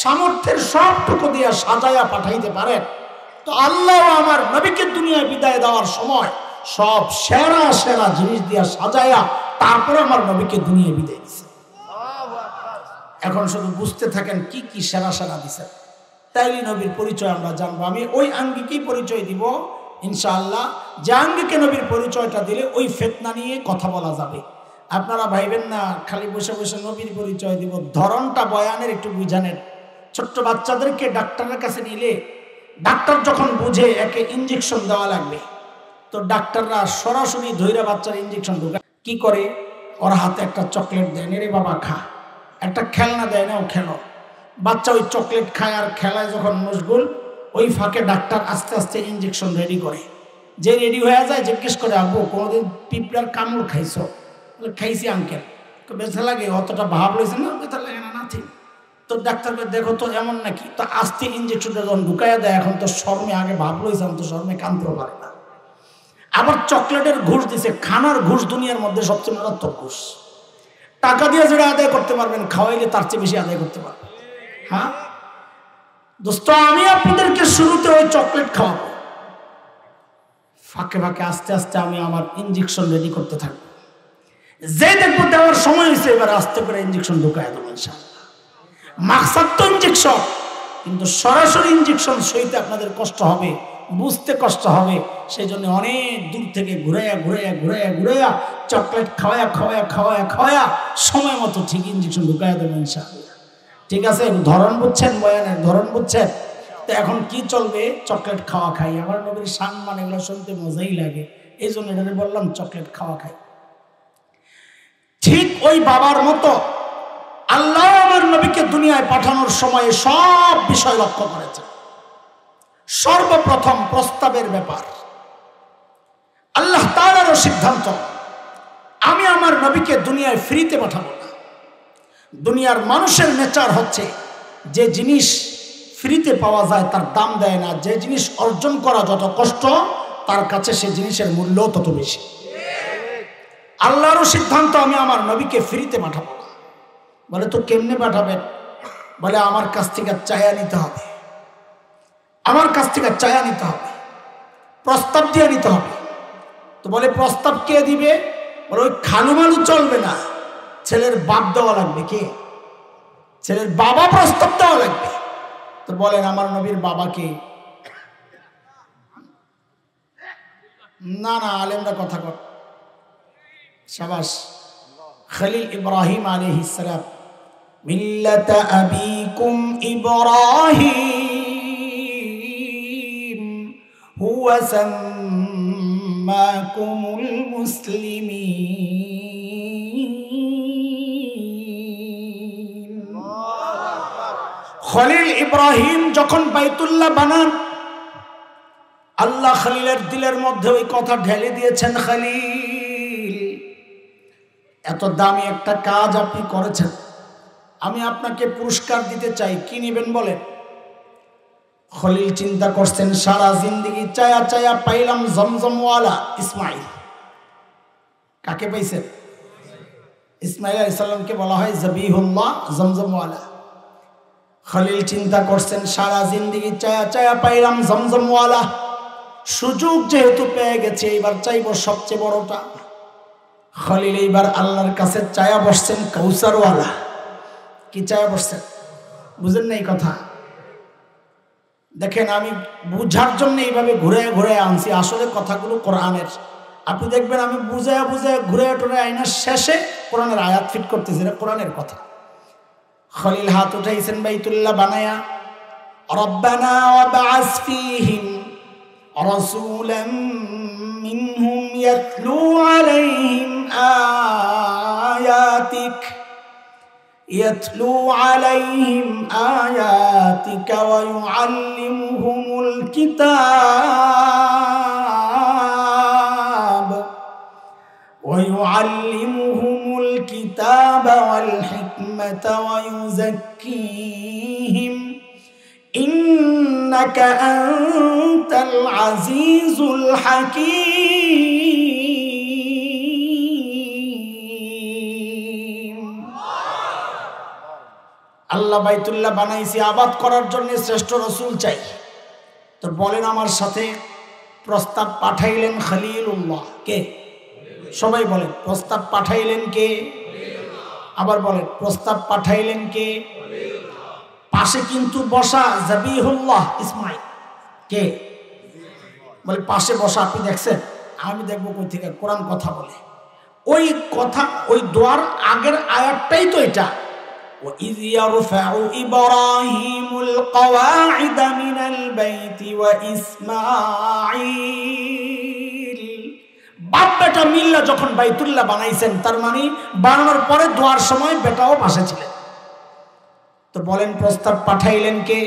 সামর্থ্যের সবটুকু দিয়া সাজায়া পাঠাইতে পারেন, তো আল্লাহ আমার নবীকে দুনিয়ায় বিদায় দেওয়ার সময় সব সেরা সেরা জিনিস দিয়া সাজায়া তারপরে আমার নবীকে দুনিয়ায় বিদায় দিছে। এখন শুধু বুঝতে থাকেন কি কি সেরা সেরা দিছে, তাইলে নবীর পরিচয় আমরা জানবো। আমি ওই আঙ্গিকেই পরিচয় দিব ইনশাআল্লাহ, যে আঙ্গিকে নবীর পরিচয়টা দিলে ওই ফিতনা নিয়ে কথা বলা যাবে। আপনারা ভাইবেন না খালি বসে বসে নবীর পরিচয় দিব, ধরনটা বয়ানের একটু বুঝানেন। ছোট্ট বাচ্চাদেরকে ডাক্তারের কাছে নিলে ডাক্তার যখন বুঝে একে ইঞ্জেকশন দেওয়া লাগবে, তো ডাক্তাররা সরাসরি ধৈর্য বাচ্চার ইঞ্জেকশন ঢোকায়। কি করে? ওর হাতে একটা চকলেট দেয়, নে রে বাবা খা, একটা খেলনা দেয়, না ও খেলো। বাচ্চা ওই চকলেট খায় আর খেলায় যখন মশগুল, ওই ফাঁকে ডাক্তার আস্তে আস্তে ইঞ্জেকশন রেডি করে। যে রেডি হয়ে যায় জিজ্ঞেস করে, আব্বু কোনোদিন পিঁপড়ার কামড় খাইছো? খাইছি আঙ্কেল। ব্যথা লাগে? অতটা ভাব লইছে না, ব্যথা লাগে না, নাথিং। তো ডাক্তারকে দেখো তো এমন নাকি, তো আস্তে ইঞ্জেকশনটা যখন ঢুকাইয়া দেয়, এখন তো শর্মে আগে ভাব লইছে, তো শর্মে কানতেও পারে না। আবার চকলেটের ঘুষ দিছে, খানার ঘুষ দুনিয়ার মধ্যে সবচেয়ে মারাত্মক ঘুষ। টাকা দিয়ে যেটা আদায় করতে পারবেন, খাওয়াইলে তার চেয়ে বেশি আদায় করতে পারবেন। হ্যাঁ দোস্ত, আমি আপনাদেরকে শুরুতে ওই চকলেট খাওয়াবো, ফাঁকে ফাঁকে আস্তে আস্তে আমি আমার ইঞ্জেকশন রেডি করতে থাকবো। যে দেখবো দেওয়ার সময় হয়েছে, এবার আস্তে করে ইঞ্জেকশন ঢুকায় দেবো ইনশাআল্লাহ। মাকসাদ তো ইঞ্জেকশন, কিন্তু সরাসরি ইঞ্জেকশন সইতে আপনাদের কষ্ট হবে, বুঝতে কষ্ট হবে। সেই জন্য অনেক দূর থেকে ঘুরাইয়া ঘুরাইয়া ঘুরাইয়া ঘুরাইয়া চকলেট খাওয়ায়া খাওয়ায়া খাওয়ায়া খাওয়ায়া সময় মতো ঠিক ইঞ্জেকশন ঢুকাইয়া দেবো ইনশাআল্লাহ। ঠিক আছে? ধরন বুঝছেন, বয়ানের ধরন বুঝছেন? তো এখন কি চলবে? চকলেট খাওয়া খাই। আমার নবীর সম্মান এগুলো শুনতে মজাই লাগে, এই জন্য এটা বললাম চকলেট খাওয়া খাই। ঠিক ওই বাবার মতো আল্লাহ আমার নবীকে দুনিয়ায় পাঠানোর সময় সব বিষয় লক্ষ্য করেছেন। সর্বপ্রথম প্রস্তাবের ব্যাপার, আল্লাহ তাআলারও সিদ্ধান্ত, আমি আমার নবীকে দুনিয়ায় ফ্রিতে পাঠাবো না। দুনিয়ার মানুষের নেচার হচ্ছে, যে জিনিস ফ্রিতে পাওয়া যায় তার দাম দেয় না, যে জিনিস অর্জন করা যত কষ্ট তার কাছে সে জিনিসের মূল্য তত বেশি। আল্লাহরও সিদ্ধান্ত, আমি আমার নবীকে ফ্রিতে পাঠাবো না। বলে তো কেমনে পাঠাবেন? বলে আমার কাছ থেকে চায়া নিতে হবে, আমার কাছ থেকে চায়া নিতে হবে, প্রস্তাব দিয়ে নিতে হবে। তো বলে প্রস্তাব কে দিবে? বলে ওই খালুমালু চলবে না, ছেলের বাপ দেওয়া লাগবে। কে? ছেলের বাবা প্রস্তাব দেওয়া লাগবে। তো বলেন আমার নবীর বাবাকে? না না, আলেমরা কথা কর। শাবাশ। খলিল ইব্রাহিম আলাইহিস সালাম, মিল্লাতা আবিকুম ইব্রাহিম হুয়া সাম্মাকুমুল মুসলিমিন। খলিল ইব্রাহিম যখন বাইতুল্লাহ বানান, আল্লাহ খলিলের দিলের মধ্যে ওই কথা ঢেলে দিয়েছেন, খলিল এত দামি একটা কাজ আপনি করেছেন, আমি আপনাকে পুরস্কার দিতে চাই, কি নেবেন বলেন? খলিল চিন্তা করছেন, সারা জিন্দেগি চায়া চায়া পাইলাম জমজমওয়ালা ইসমাইল। কাকে পাইছেন? ইসমাইল আলাইহিস সালামকে বলা হয় জবিহুল্লাহ, জমজমওয়ালা। খলিল চিন্তা করছেন, সারা জিন্দেগি চায়া চায়া পাইলাম জমজমওয়ালা, সুযোগ যেহেতু পেয়ে গেছে, এবার চাইব সবচেয়ে বড়টা। খলিল এইবার আল্লাহর কাছে চায়া বসছেন কাউসারওয়ালা। কি চায়া বসছেন? বুঝেন না এই কথা? দেখেন আমি বুঝার জন্য এইভাবে ঘুরে ঘুরে আনছি, আসলে কথাগুলো কোরআনের। আপনি দেখবেন আমি বুঝায় বুঝায় ঘুরে টুরে আইনার শেষে কোরআনের আয়াত ফিট করতেছি, এটা কোরআনের কথা। খলিল হাত উঠাইছেন বাইতুল্লাহ বানায়া, রব্বানা ওয়াবআস ফীহিম রাসূলাম মিনহুম ইয়াতলু আলাইহিম আয়াতিক ওয়া ইউআল্লিমুহুমুল কিতাব ওয়াল হিকমাতা ওয়া ইউযাক্কিহিম ইন্নাকা আনতাল আজিজুল হাকীম। আল্লাহ বাইতুল্লাহ বানাইছি আবাদ করার জন্য, শ্রেষ্ঠ রসুল চাই। তো বলেন আমার সাথে, প্রস্তাব পাঠাইলেন খলিলুল্লাহ কে? সবাই বলেন, প্রস্তাব পাঠাইলেন কে? আবার বলেন, প্রস্তাব পাঠাইলেন কে? পাশে কিন্তু বসা জাবিহুল্লাহ ইসমাইল কে? বলে পাশে বসা, আপনি দেখছেন? আমি দেখবো কই থেকে, কোরআন কথা বলে। ওই কথা, ওই দোয়ার আগের আয়াতটাই তো এটা। وَإِذْ يَرْفَعُ إِبْرَاهِيمُ الْقَوَاعِدَ مِنَ الْبَيْتِ وَإِسْمَاعِيلُ। বাপ বেটা মিল্লা যখন বাইতুল্লাহ বানাইছেন, তার মানে বানানোর পরে দোয়ার সময় বেটাও পাশে ছিলেন। তো বলেন প্রস্তাব পাঠাইলেন কে?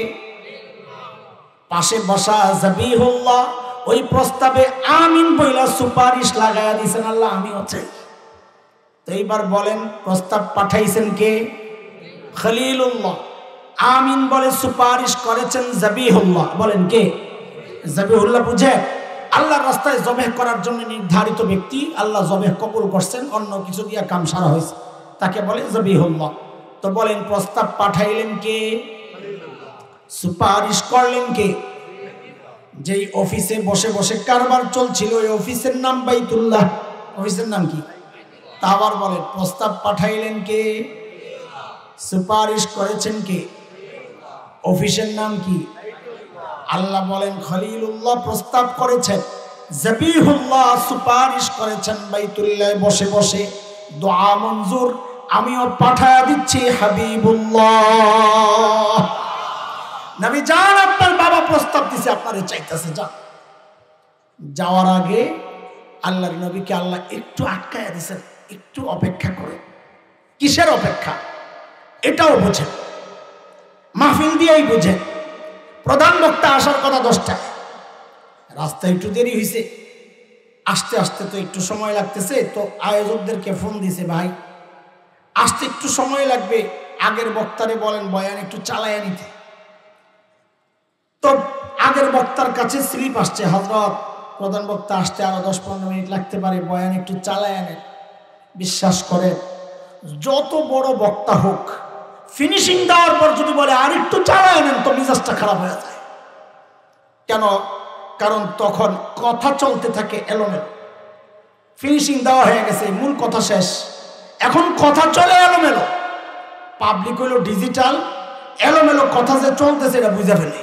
পাশে বসা জাবিহুল্লাহ। ওই প্রস্তাবে আমিন বইলা সুপারিশ লাগায়া দিয়েছেন আল্লাহ, আমিও চাই। তো এইবার বলেন প্রস্তাব পাঠাইছেন কে? খলিলুল্লাহ। আমিন বলে সুপারিশ করেছেন জাবিহুল্লাহ। বলেন কে? জাবিহুল্লাহ। বুঝে আল্লাহর রাস্তায় জবেহ করার জন্য নির্ধারিত ব্যক্তি, আল্লাহ জবেহ কবুল করছেন, অন্য কিছু দিয়া কাম সারা হয়েছে, তাকে বলে জাবিহুল্লাহ। তো বলেন প্রস্তাব পাঠাইলেন কে? সুপারিশ করলেন কে? যেই অফিসে বসে বসে কারবার চলছিল, ওই অফিসের নাম বাইতুল্লাহ। অফিসের নাম কি? তা আবার বলেন প্রস্তাব পাঠাইলেন কে? সুপারিশ করেছেন কে? অফিসের নাম কি? আল্লাহ বলেন খলিলুল্লাহ প্রস্তাব করেছেন, জাবিহুল্লাহ সুপারিশ করেছেন বাইতুল্লাহ বসে বসে। দোয়া মঞ্জুর, আমিও পাঠায়া দিচ্ছি হাবিবুল্লাহ। নবী যান, আপনার বাবা প্রস্তাব দিছে, আপনারে চাইতেছে, যান। যাওয়ার আগে আল্লাহর নবীকে আল্লাহ একটু আটকায়া দিছেন, একটু অপেক্ষা করে। কিসের অপেক্ষা? এটাও বুঝেন, মাহফিল দিয়েই বুঝেন। প্রধান বক্তা আসার কথা 10টায়, রাস্তায় একটু দেরি হয়েছে, আসতে আসতে তো একটু সময় লাগতেছে। তো আয়োজকদেরকে ফোন দিছে, ভাই আসতে একটু সময় লাগবে, আগের বক্তারে বলেন বয়ান একটু চালাইয়া নিতে। তো আগের বক্তার কাছে স্লিপ আসছে, হযরত প্রধান বক্তা আসতে আরো 10-15 মিনিট লাগতে পারে, বয়ান একটু চালাইয়া নেন। বিশ্বাস করে যত বড় বক্তা হোক, ফিনিশিং দেওয়ার পর যদি বলে আর একটু চালায় নেন, তো মিজাজটা খারাপ হয়ে যায়। কেন? কারণ তখন কথা চলতে থাকে এলোমেলো। ফিনিশিং দেওয়া হয়ে গেছে, মূল কথা শেষ, এখন কথা চলে এলোমেলো। পাবলিক হইল ডিজিটাল, এলোমেলো কথা যে চলতেছে এটা বুঝে ফেলে।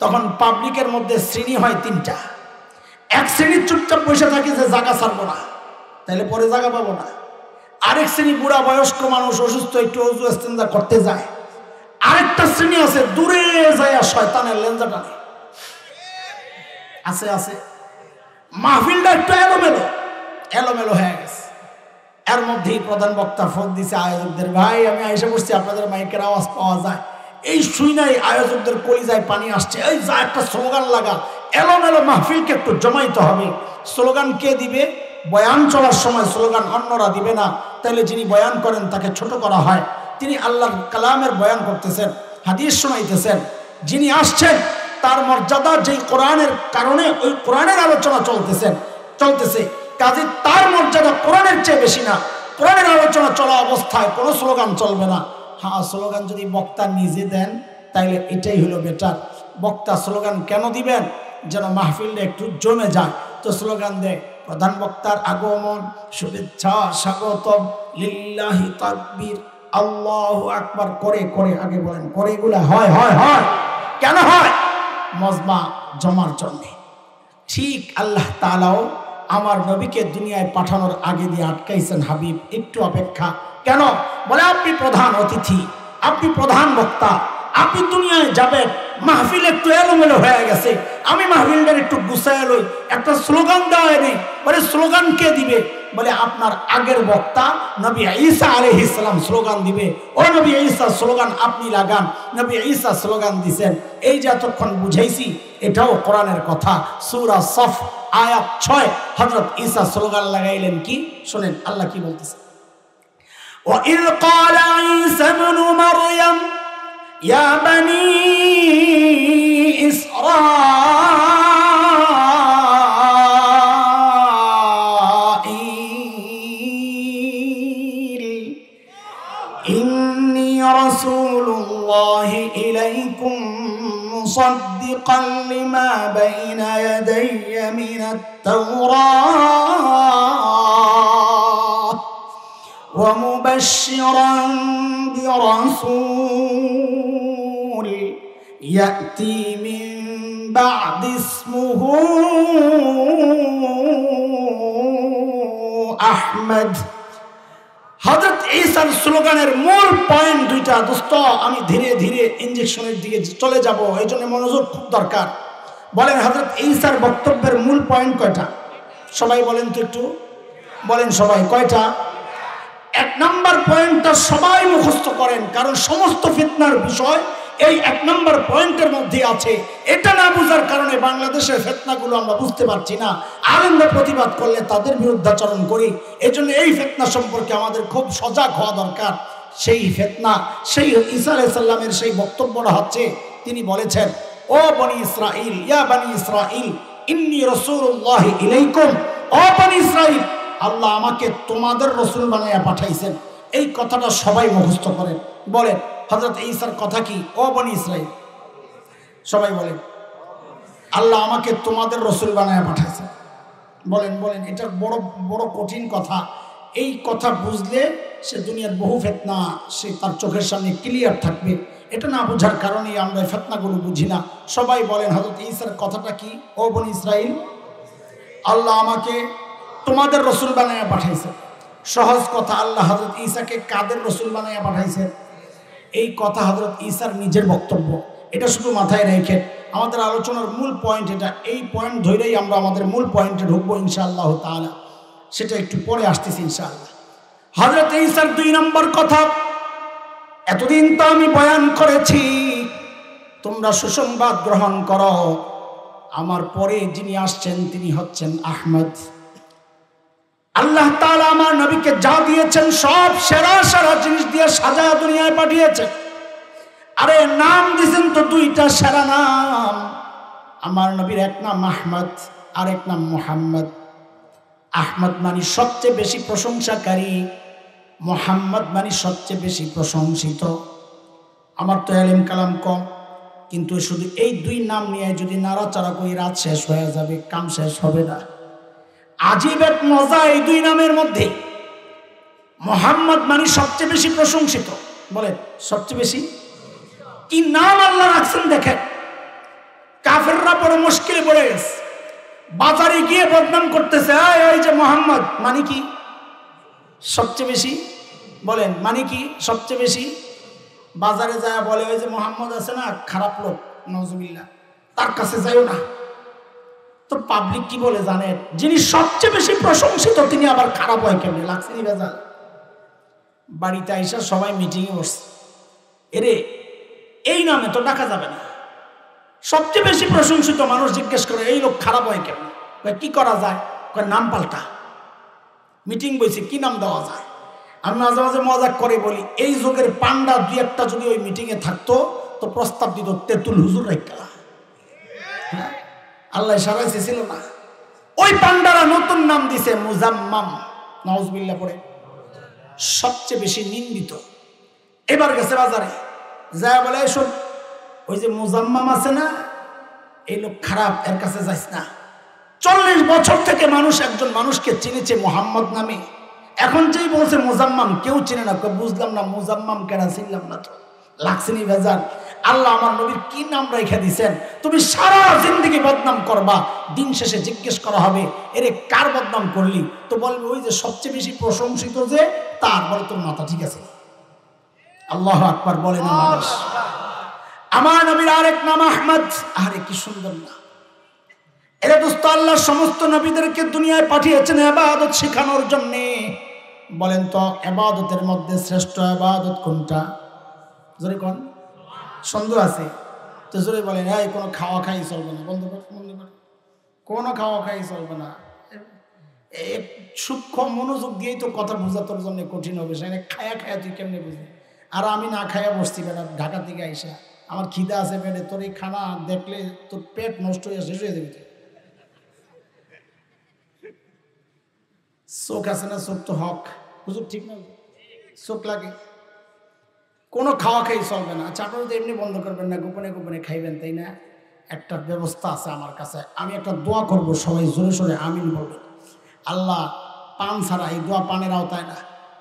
তখন পাবলিকের মধ্যে শ্রেণী হয় 3টা। এক শ্রেণীর চুপচাপ বসে থাকে যে জায়গা ছাড়বো না, তাহলে পরে জায়গা পাবো না। আরেক শ্রেণী বুড়া বয়স্ক মানুষ, অসুস্থ, একটু অজু ইস্তেঞ্জা করতে যায়। আরেকটা শ্রেণী আছে দূরে যায় শয়তানের লেঞ্জা টানে। আছে আছে, মাহফিলটা একটু এলোমেলো এলোমেলো হয়ে গেছে। এর মধ্যেই প্রধান বক্তা ফোন দিছে আয়োজকদের, ভাই আমি এসে বসছি, আপনাদের মাইকের আওয়াজ পাওয়া যায়। এই শুই নাই আয়োজকদের কলিজায় পানি আসছে, এই যা একটা স্লোগান লাগা, এলোমেলো মাহফিলকে একটু জমাইতে হবে। স্লোগান কে দিবে? বয়ান চলার সময় স্লোগান অন্যরা দিবে না, তাহলে যিনি বয়ান করেন তাকে ছোট করা হয়। তিনি আল্লাহর কালামের বয়ান করতেছেন, হাদিস শোনাইতেছেন। যিনি আসছেন তার মর্যাদা যেই কোরআনের কারণে ওই কোরআনের আলোচনা চলতেছে, কাজে তার মর্যাদা কোরআনের চেয়ে বেশি না। কোরআনের আলোচনা চলা অবস্থায় কোনো স্লোগান চলবে না। হ্যাঁ, স্লোগান যদি বক্তা নিজে দেন তাইলে এটাই হলো বেটার। বক্তা স্লোগান কেন দিবেন? যেন মাহফিলটা একটু জমে যায়। তো স্লোগান দেয় প্রধান বক্তার আগমন, শুভেচ্ছা, স্বাগতম, লিল্লাহি তাকবীর, আল্লাহু আকবার করে করে আগে বলেন, করে এগুলা হয় হয় হয়। কেন হয়? মজমা জমার জন্য। ঠিক আল্লাহ তাআলাও আমার নবীকে দুনিয়ায় পাঠানোর আগে দিয়ে আটকাইছেন, হাবিব একটু অপেক্ষা। কেন? বলে আপনি প্রধান অতিথি, আপনি প্রধান বক্তা, আপনি দুনিয়ায় যাবেন, মাহফিল একটু এলোমেলো হয়ে গেছে, আমি মাহফিলটার একটু গুছায় লই, একটা স্লোগান দেওয়া নেই। বলে স্লোগান কে দিবে? বলে আপনার আগের বক্তা নবী ঈসা আলাইহিস সালাম স্লোগান দিবে। ও নবী ঈসা স্লোগান আপনি লাগান। নবী ঈসা স্লোগান দিবেন। এই যে এতক্ষণ বুঝাইছি এটাও কোরআনের কথা। সূরা সফ আয়াত 6 হযরত ঈসা স্লোগান লাগাইলেন কি? শুনেন আল্লাহ কি বলতেছে। وَإِذْ قَالَ عِيسَى ابْنُ مَرْيَمَ يَا بَنِي إسرائيل إِنِّي رَسُولُ اللَّهِ إِلَيْكُمْ مُصَدِّقًا لِمَا بَيْنَ يَدَيَّ مِنَ التَّوْرَاةِ ومبشرا برسول يأتي من بعد اسمه أحمد। হযরত ঈসার স্লোগানের মূল পয়েন্ট দুইটা। দোস্ত আমি ধীরে ধীরে ইনজেকশনের দিকে চলে যাব, এই জন্য মনোযোগ খুব দরকার। বলেন হযরত ঈসার বক্তব্যের মূল পয়েন্ট কয়টা? সবাই বলেন তো একটু বলেন, সবাই কয়টা? এক নম্বর পয়েন্টটা সবাই মুখস্থ করেন, কারণ সমস্ত ফিতনার বিষয় এই এক নম্বর পয়েন্টের মধ্যে আছে। এটা না বোঝার কারণে বাংলাদেশের ফিতনাগুলো আমরা বুঝতে পারছি না। আলেমরা প্রতিবাদ করলে তাদের বিরুদ্ধাচরণ করি। এজন্য এই ফিতনা সম্পর্কে আমাদের খুব সজাগ হওয়া দরকার। সেই ফিতনা, সেই ঈসা আলাইহিস সালামের সেই বক্তব্যটা হচ্ছে, তিনি বলেছেন, ও বনি ইসরাইল, ইয়া বনি ইসরাইল ইন্নী রাসূলুল্লাহি ইলাইকুম, ও বনি ইসরাইল আল্লাহ আমাকে তোমাদের রসুল বানাইয়া পাঠাইছেন। এই কথাটা সবাই মুখস্থ করেন। বলেন হযরত ঈসার কথা কি? ও বনি ইসরাইল, সবাই বলেন আল্লাহ আমাকে তোমাদের রসুল বানাইয়া পাঠাইছেন। বলেন বলেন, এটা বড় বড় কঠিন কথা। এই কথা বুঝলে সে দুনিয়ার বহু ফিতনা সে তার চোখের সামনে ক্লিয়ার থাকবে। এটা না বোঝার কারণেই আমরা ফিতনাগুলো বুঝি না। সবাই বলেন হযরত ঈসার কথাটা কি? ও বনি ইসরাইল আল্লাহ আমাকে তোমাদের রসুল বানাইয়া পাঠাইছে। সহজ কথা, আল্লাহ হযরত ঈসাকে কাদের রসুল বানাইয়া পাঠাইছে? এই কথা হযরত ঈসার নিজের বক্তব্য। এটা শুধু মাথায় রেখে আমাদের আলোচনার মূল পয়েন্ট এটা। এই পয়েন্ট ধরেই আমরা আমাদের মূল পয়েন্টে ঢুকবো ইনশাআল্লাহ তাআলা। সেটা একটু পরে আসতেছি ইনশাআল্লাহ। হযরত ঈসার 2 নম্বর কথা, এতদিন তো আমি বয়ান করেছি, তোমরা সুসংবাদ গ্রহণ করো, আমার পরে যিনি আসছেন তিনি হচ্ছেন আহমদ। আল্লাহ তাআলা আমার নবীকে যা দিয়েছেন সব সেরা সেরা জিনিস দিয়ে সাজায়া দুনিয়ায় পাঠিয়েছেন। আরে নাম দিয়েছেন তো 2টা সেরা নাম। আমার নবীর এক নাম আহমদ, আর এক নাম মুহাম্মদ। আহমদ মানে সবচেয়ে বেশি প্রশংসাকারী, মুহাম্মদ মানে সবচেয়ে বেশি প্রশংসিত। আমার তো ইলম কালাম কম, কিন্তু শুধু এই 2 নাম নিয়ে যদি নাড়াচাড়া করি রাত শেষ হয়ে যাবে, কাম শেষ হবে না। আজীব এক মজা এই 2 নামের মধ্যে। মুহাম্মদ মানে সবচেয়ে বেশি প্রশংসিত। বলেন সবচেয়ে বেশি কি নাম আল্লাহ রাখছেন দেখেন। কাফেররা বড় মুশকিলে পড়ে গেছে, বাজারে গিয়ে বদনাম করতেছে, এই যে মুহাম্মদ মানে কি সবচেয়ে বেশি। বলেন মানে কি সবচেয়ে বেশি? বাজারে যায় বলে ওই যে মুহাম্মদ আছে না, খারাপ লোক, নাউজুবিল্লাহ, তার কাছে যাইও না। তো পাবলিক কি বলে জানেন? যিনি সবচেয়ে বেশি প্রশংসিত তিনি আবার খারাপ হয় কেমনে? লাগছে নি বেজাল? বাড়িতে আইসা সবাই মিটিংয়ে বসছে, এরে এই নামে তো ডাকা যাবে না। সবচেয়ে বেশি প্রশংসিত মানুষ জিজ্ঞেস করে এই লোক খারাপ হয় কেমনে? কি করা যায়? নাম পাল্টা। মিটিং বইছে, কি নাম দেওয়া যায়? আমি মাঝে মাঝে মজাক করে বলি, এই যুগের পান্ডা 2-1টা যদি ওই মিটিংয়ে থাকতো তো প্রস্তাব দিত তেতুল হুজুর রাখা। আল্লাহ সারাই ছিল না, ওই পান্ডারা নতুন নাম দিছে মুজাম্মাম। নাউজুবিল্লাহ পড়ে সবচেয়ে বেশি নিন্দিত। এবার গেছে বাজারে, যা বলে শোন, ওই যে মুজাম্মাম আছে না, এই লোক খারাপ, এর কাছে যাইস না। 40 বছর থেকে মানুষ একজন মানুষকে চিনেছে মোহাম্মদ নামে, এখন যেই বলছে মুজাম্মাম কেউ চিনে না। বুঝলাম না মুজাম্মাম কেনা, চিনলাম না তো, লাগছেনি ভেজাল। আল্লাহ আমার নবীর কি নাম রেখে দিছেন, তুমি সারা জিন্দগি বদনাম করবা, দিন শেষে জিজ্ঞেস করা হবে এরে কার বদনাম করলি, তো বলবে ওই যে সবচেয়ে বেশি প্রশংসিত যে তার। বলে তোর মাথা ঠিক আছে? আল্লাহু আকবার বলে না মানুষ। আমার নবীর আরেক নাম আহমদ। আরে কি সুন্দর না! এরা দোস্ত আল্লাহ সমস্ত নবীদেরকে দুনিয়ায় পাঠিয়েছেন ইবাদত শেখানোর জন্য। বলেন তো ইবাদতের মধ্যে শ্রেষ্ঠ ইবাদত কোনটা? জোরে কোন? সন্দেহ আছে তো জোরে বলেন। এই কোনো খাওয়া খাই চলবে না, বন্ধ কর, বন্ধ কর, কোনো খাওয়া খাই চলবে না। সূক্ষ্ম মনোযোগ দিয়েই তো কথা বোঝানোর জন্য কঠিন হবে। সেখানে খায়া খায়া তুই কেমনে বুঝবি? আর আমি না খায়া বসছি বেটা, ঢাকা থেকে আইসা আমার খিদা আছে পেটে, তোর এই খানা দেখলে তোর পেট নষ্ট হয়ে শেষ হয়ে যাবে। চোখ আছে না, চোখ তো হক, হুজুর ঠিক না, চোখ লাগে। কোনো খাওয়া খাই চলবে না। আচ্ছা আপনারা তো এমনি বন্ধ করবেন না, গোপনে গোপনে খাইবেন, তাই না? একটা ব্যবস্থা আছে আমার কাছে, আমি একটা দোয়া করব, সবাই জোরে সোরে আমিন বলবেন। আল্লাহ পান ছাড়া, এই দোয়া পানের আওতায় না,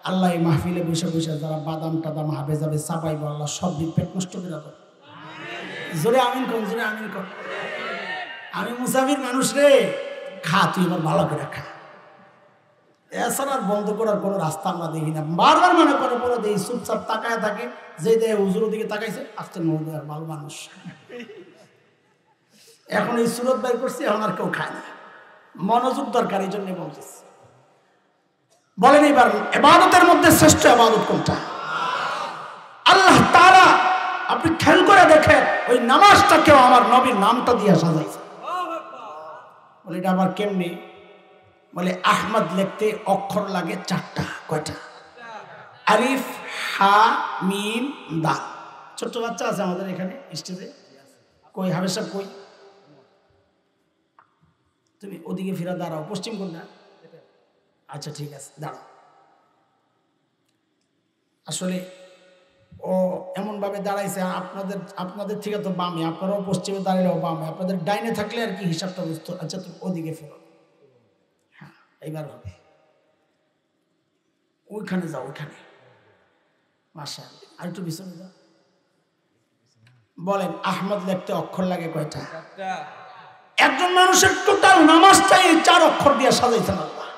আল্লাহ এই মাহফিলে বসে বসে যারা বাদাম টাদাম হাবে যাবে চাপাইব, আল্লাহ সব দিন পেট নষ্ট করে দেবো। জোরে আমিন কর, জোরে আমিন কর। আমি মুসাফির মানুষ রে, খা তুই এবার ভালো করে খা। এছাড়া আর বন্ধ করার কোনো রাস্তা আমরা দেখি না। বারবার মনে করে পরে দেখি চুপচাপ তাকায় থাকে, যে দেয় হুজুরের দিকে তাকাইছে, আজকে মনে আর ভালো মানুষ। এখন এই সুরত বাইর করছি, এখন আর কেউ খায় না। মনোযোগ দরকার, এই জন্য বলতেছি। বলেন এবার ইবাদতের মধ্যে শ্রেষ্ঠ ইবাদত কোনটা? আল্লাহ তাআলা আপনি খেয়াল করে দেখেন, ওই নামাজটাকেও আমার নবীর নামটা দিয়ে সাজাইছে। বলে এটা আবার কেমনি? বলে আহমদ লিখতে অক্ষর লাগে 4টা। কয়টা? আলিফ, হা, মিম, দাল। ছোট্ট বাচ্চা আছে আমাদের এখানে স্টেজে, কই হাবেশ সাহেব কই? তুমি ওদিকে ফিরা দাঁড়াও, পশ্চিম কোণটা। আচ্ছা ঠিক আছে, দাঁড়াও। আসলে ও এমন ভাবে দাঁড়াইছে, আপনাদের থেকে তো বামে, আপনারাও পশ্চিমে দাঁড়ালেও বামে, আপনাদের ডাইনে থাকলে আর কি হিসাবটা বুঝতো। আচ্ছা তুমি ওদিকে ফেরো, হ্যাঁ এইবার হবে। ওইখানে যাও, ওইখানে। মাশাআল্লাহ, আর একটু পিছনে যাও। বলেন আহমদ লিখতে অক্ষর লাগে কয়টা? একজন মানুষের টোটাল নামাজটাই 4 অক্ষর দিয়ে সাজাইছেন আল্লাহ।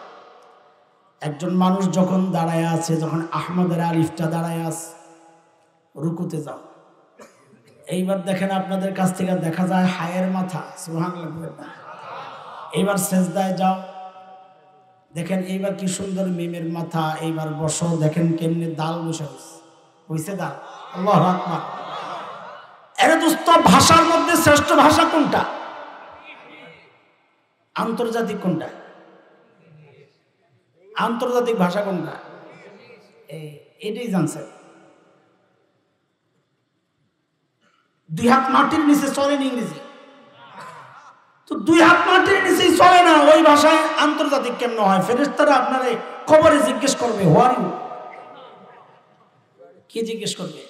একজন মানুষ যখন দাঁড়ায় আছে, যখন আহমদের আলিফটা দাঁড়ায় আছে, রুকুতে যাও। এইবার দেখেন আপনাদের কাছ থেকে দেখা যায় হায়ের মাথা, সুবহানাল্লাহ। এইবার সেজদায় যাও, দেখেন এইবার কি সুন্দর মিমের মাথা। এইবার বসো, দেখেন কেমনে দাল বসে হইছে দাল। আল্লাহু আকবার। এর দোস্ত ভাষার মধ্যে শ্রেষ্ঠ ভাষা কোনটা? আন্তর্জাতিক কোনটা? আন্তর্জাতিক ভাষা কোনটা? এটাই জানছে। 2 হাত মাটির নিচে চলেন ইংরেজি, তো 2 হাত মাটির নিচেই চলে না, ওই ভাষায় আন্তর্জাতিক কেমন হয়? ফেরেশতারা আপনারে খবরে জিজ্ঞেস করবে, হোয়ার ইউ, কি জিজ্ঞেস করবে?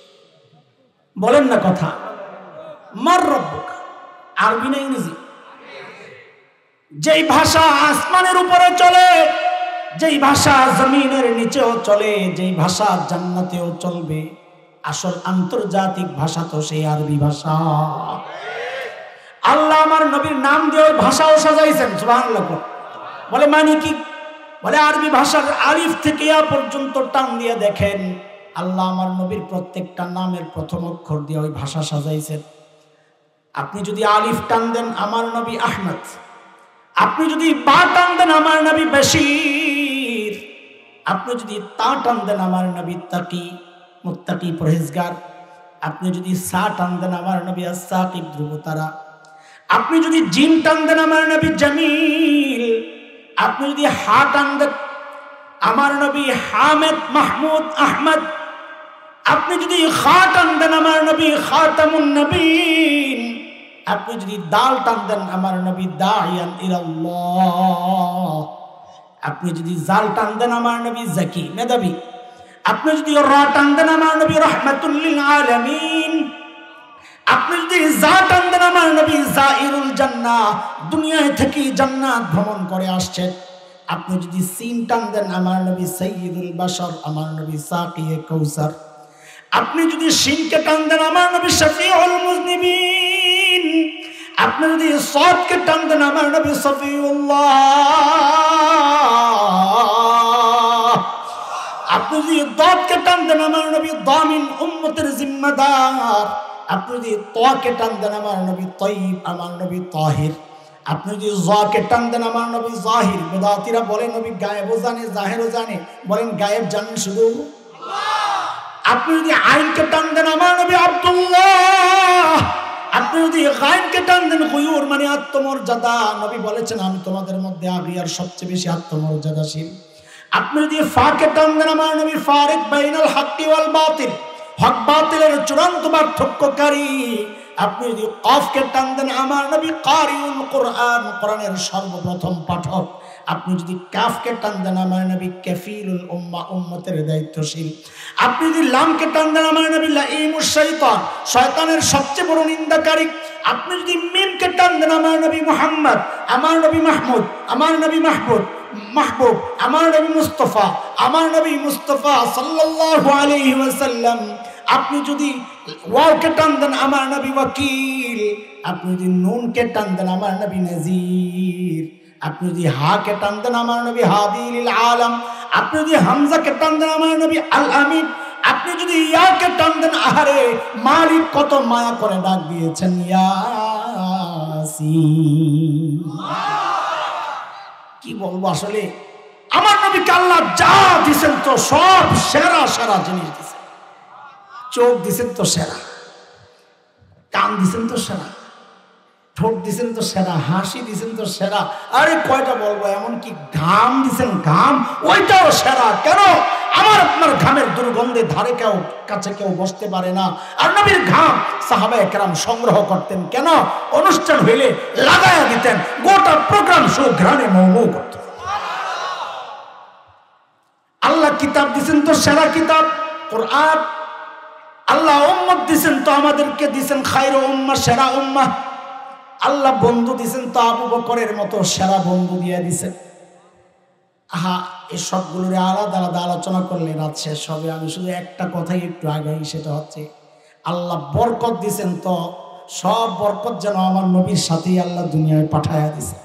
বলেন না কথা। মার রব্বুকা, আরবি না ইংরেজি? যেই ভাষা আসমানের উপরে চলে, যেই ভাষা জমিনের নিচেও চলে, যেই ভাষা জান্নাতেও চলবে, আসল আন্তর্জাতিক ভাষা তো সেই আরবি ভাষা। আল্লাহ আমার নবীর নাম দিয়ে ওই ভাষাও সাজাইছেন, সুবহানাল্লাহ। বলে মানে কি? বলে আরবি ভাষার আলিফ থেকে ইয়া পর্যন্ত টান দিয়ে দেখেন, আল্লাহ আমার নবীর প্রত্যেকটা নামের প্রথম অক্ষর দিয়ে ওই ভাষা সাজাইছেন। আপনি যদি আলিফ টান দেন আমার নবী আহমদ, আপনি যদি বা টান দেন আমার নবী বশীর, আপনি যদি তা টান দেন আমার নবী তাকি, মুত্তাকি পরহেজগার, আপনি যদি সা টান দেন আমার নবী আস-সাকিব, ধ্রুবতারা, আপনি যদি জিম টান দেন আমার নবী জামিল, আপনি যদি হা টান দেন আমার নবী হামিদ, মাহমুদ, আহমদ, আপনি যদি খা টান দেন আমার নবী খাতামুন নবীন, আপনি যদি দাল টান দেন আমার নবী দাইয়ান ইলাল্লাহ, আপনি যদি জাল টান দেন আমার নবী জাকি, মেধাবী, আপনি যদি রা টান দেন আমার নবী রাহমাতুল লিল আলামিন, আপনি যদি যা টান দেন আমার নবী জাইরুল জান্নাহ, দুনিয়ায় থেকে জান্নাত ভ্রমণ করে আসছেন। আপনি যদি সিন টান দেন আমার নবী সাইয়্যিদুল বাশার, আমার নবী সাকিয়ে কাউসার। আপনি যদি শিনকে টান দেন আমার নবী শফিউল মুজনিবিন। আপনি যদি সাদকে টান দেন আমার নবী সফিউল্লাহ। আপনি যদি দাদকে টান দেন আমার নবী দামিন উম্মতের জিম্মাদার। আপনি যদি তাকে টান দেন আমার নবী তাইয়িব, আমার নবী তাহির। আপনি যদি জাকে টান দেন আমার নবী জাহির। বেদাতীরা বলেন নবী গায়েবও জানে জাহেরও জানে, বলেন গায়েব জানেন শুধু আল্লাহ। আপনি যদি আইনকে টান দেন আমার নবী আব্দুল্লাহ। আপনি যদি গায়বকে টান দেন গুয়ুর মানে আত্মমর্যাদা, নবী বলেছেন আমি তোমাদের মধ্যে আগিয়ার সবচেয়ে বেশি আত্মমর্যাদাশীল। আপনি যদি ফাকে টান দেন আমার নবী ফারিক বাইনাল হাক্কি ওয়াল বাতিল, হক বাতিলের চূড়ান্ত পার্থক্যকারী। আপনি যদি কফকে টান দেন আমার নবী কারিউল কোরআন, কোরআনের সর্বপ্রথম পাঠক। আপনি যদি কাফকে টান দেন আমার নবী কাফিলুল উম্মাহ, উম্মতের দায়িত্বশীল। আপনি যদি লামকে টান দেন আমার নবী লাঈমুশ শাইতান, শয়তানের সবচেয়ে বড় নিন্দাকারী। আপনি যদি মিমকে টান দেন আমার নবী মুহাম্মদ, আমার নবী মাহমুদ, আমার নবী মাহবুব, আমার নবী মুস্তাফা, আমার নবী মুস্তাফা সাল্লাল্লাহু আলাইহি ওয়াসাল্লাম। আপনি যদি ওয়াওকে টান দেন আমার নবী ওয়াকিল। আপনি যদি নুনকে টান দেন আমার নবী নাজির। আপনি যদি হাকে টান দেন আমার নবী হাদিল আলম। আপনি যদি হামজাকে টান দেন আমার নবী আল আমিন। আপনি যদি ইয়াকে টান দেন, আহারে মালিক কত মায়া করে ডাক দিয়েছেন ইয়াসিন। কি বলবো আসলে, আমার নবীকে আল্লাহ যা দিয়েছেন তো সব সেরা সেরা জিনিস দিয়েছেন। চোখ দিছেন তো সেরা, কান দিছেন তো সেরা, ঠোঁট দিছেন তো সেরা, হাসি দিছেন তো সেরা। আরে কয়টা বলবো, এমনকি ঘাম দিছেন, ঘাম ওইটাও সেরা। কেন? আমার আপনার ঘামের দুর্গন্ধে ধারে কাছে কেউ বসতে পারে না। আর নবীর ঘাম সাহাবায়ে কেরাম সংগ্রহ করতেন। কেন? অনুষ্ঠান হইলে লাগায়া দিতেন, গোটা প্রোগ্রাম সুঘ্রাণে মৌমৌ করত। আল্লাহ কিতাব দিছেন তো সেরা কিতাব কোরআন। আল্লাহ উম্মত দিছেন তো আমাদেরকে দিছেন খায়রু উম্মাহ, সেরা উম্মাহ। আল্লাহ বন্ধু দিছেন তো আবু বকরের মতো সেরা বন্ধু দিয়ে দিছেন। আহা, এই সবগুলোর আলাদা আলাদা আলোচনা করলে রাত শেষ হবে। আমি শুধু একটা কথাই একটু আগাই, সেটা হচ্ছে আল্লাহ বরকত দিছেন তো সব বরকত যেন আমার নবীর সাথেই আল্লাহ দুনিয়ায় পাঠায়া দিছেন।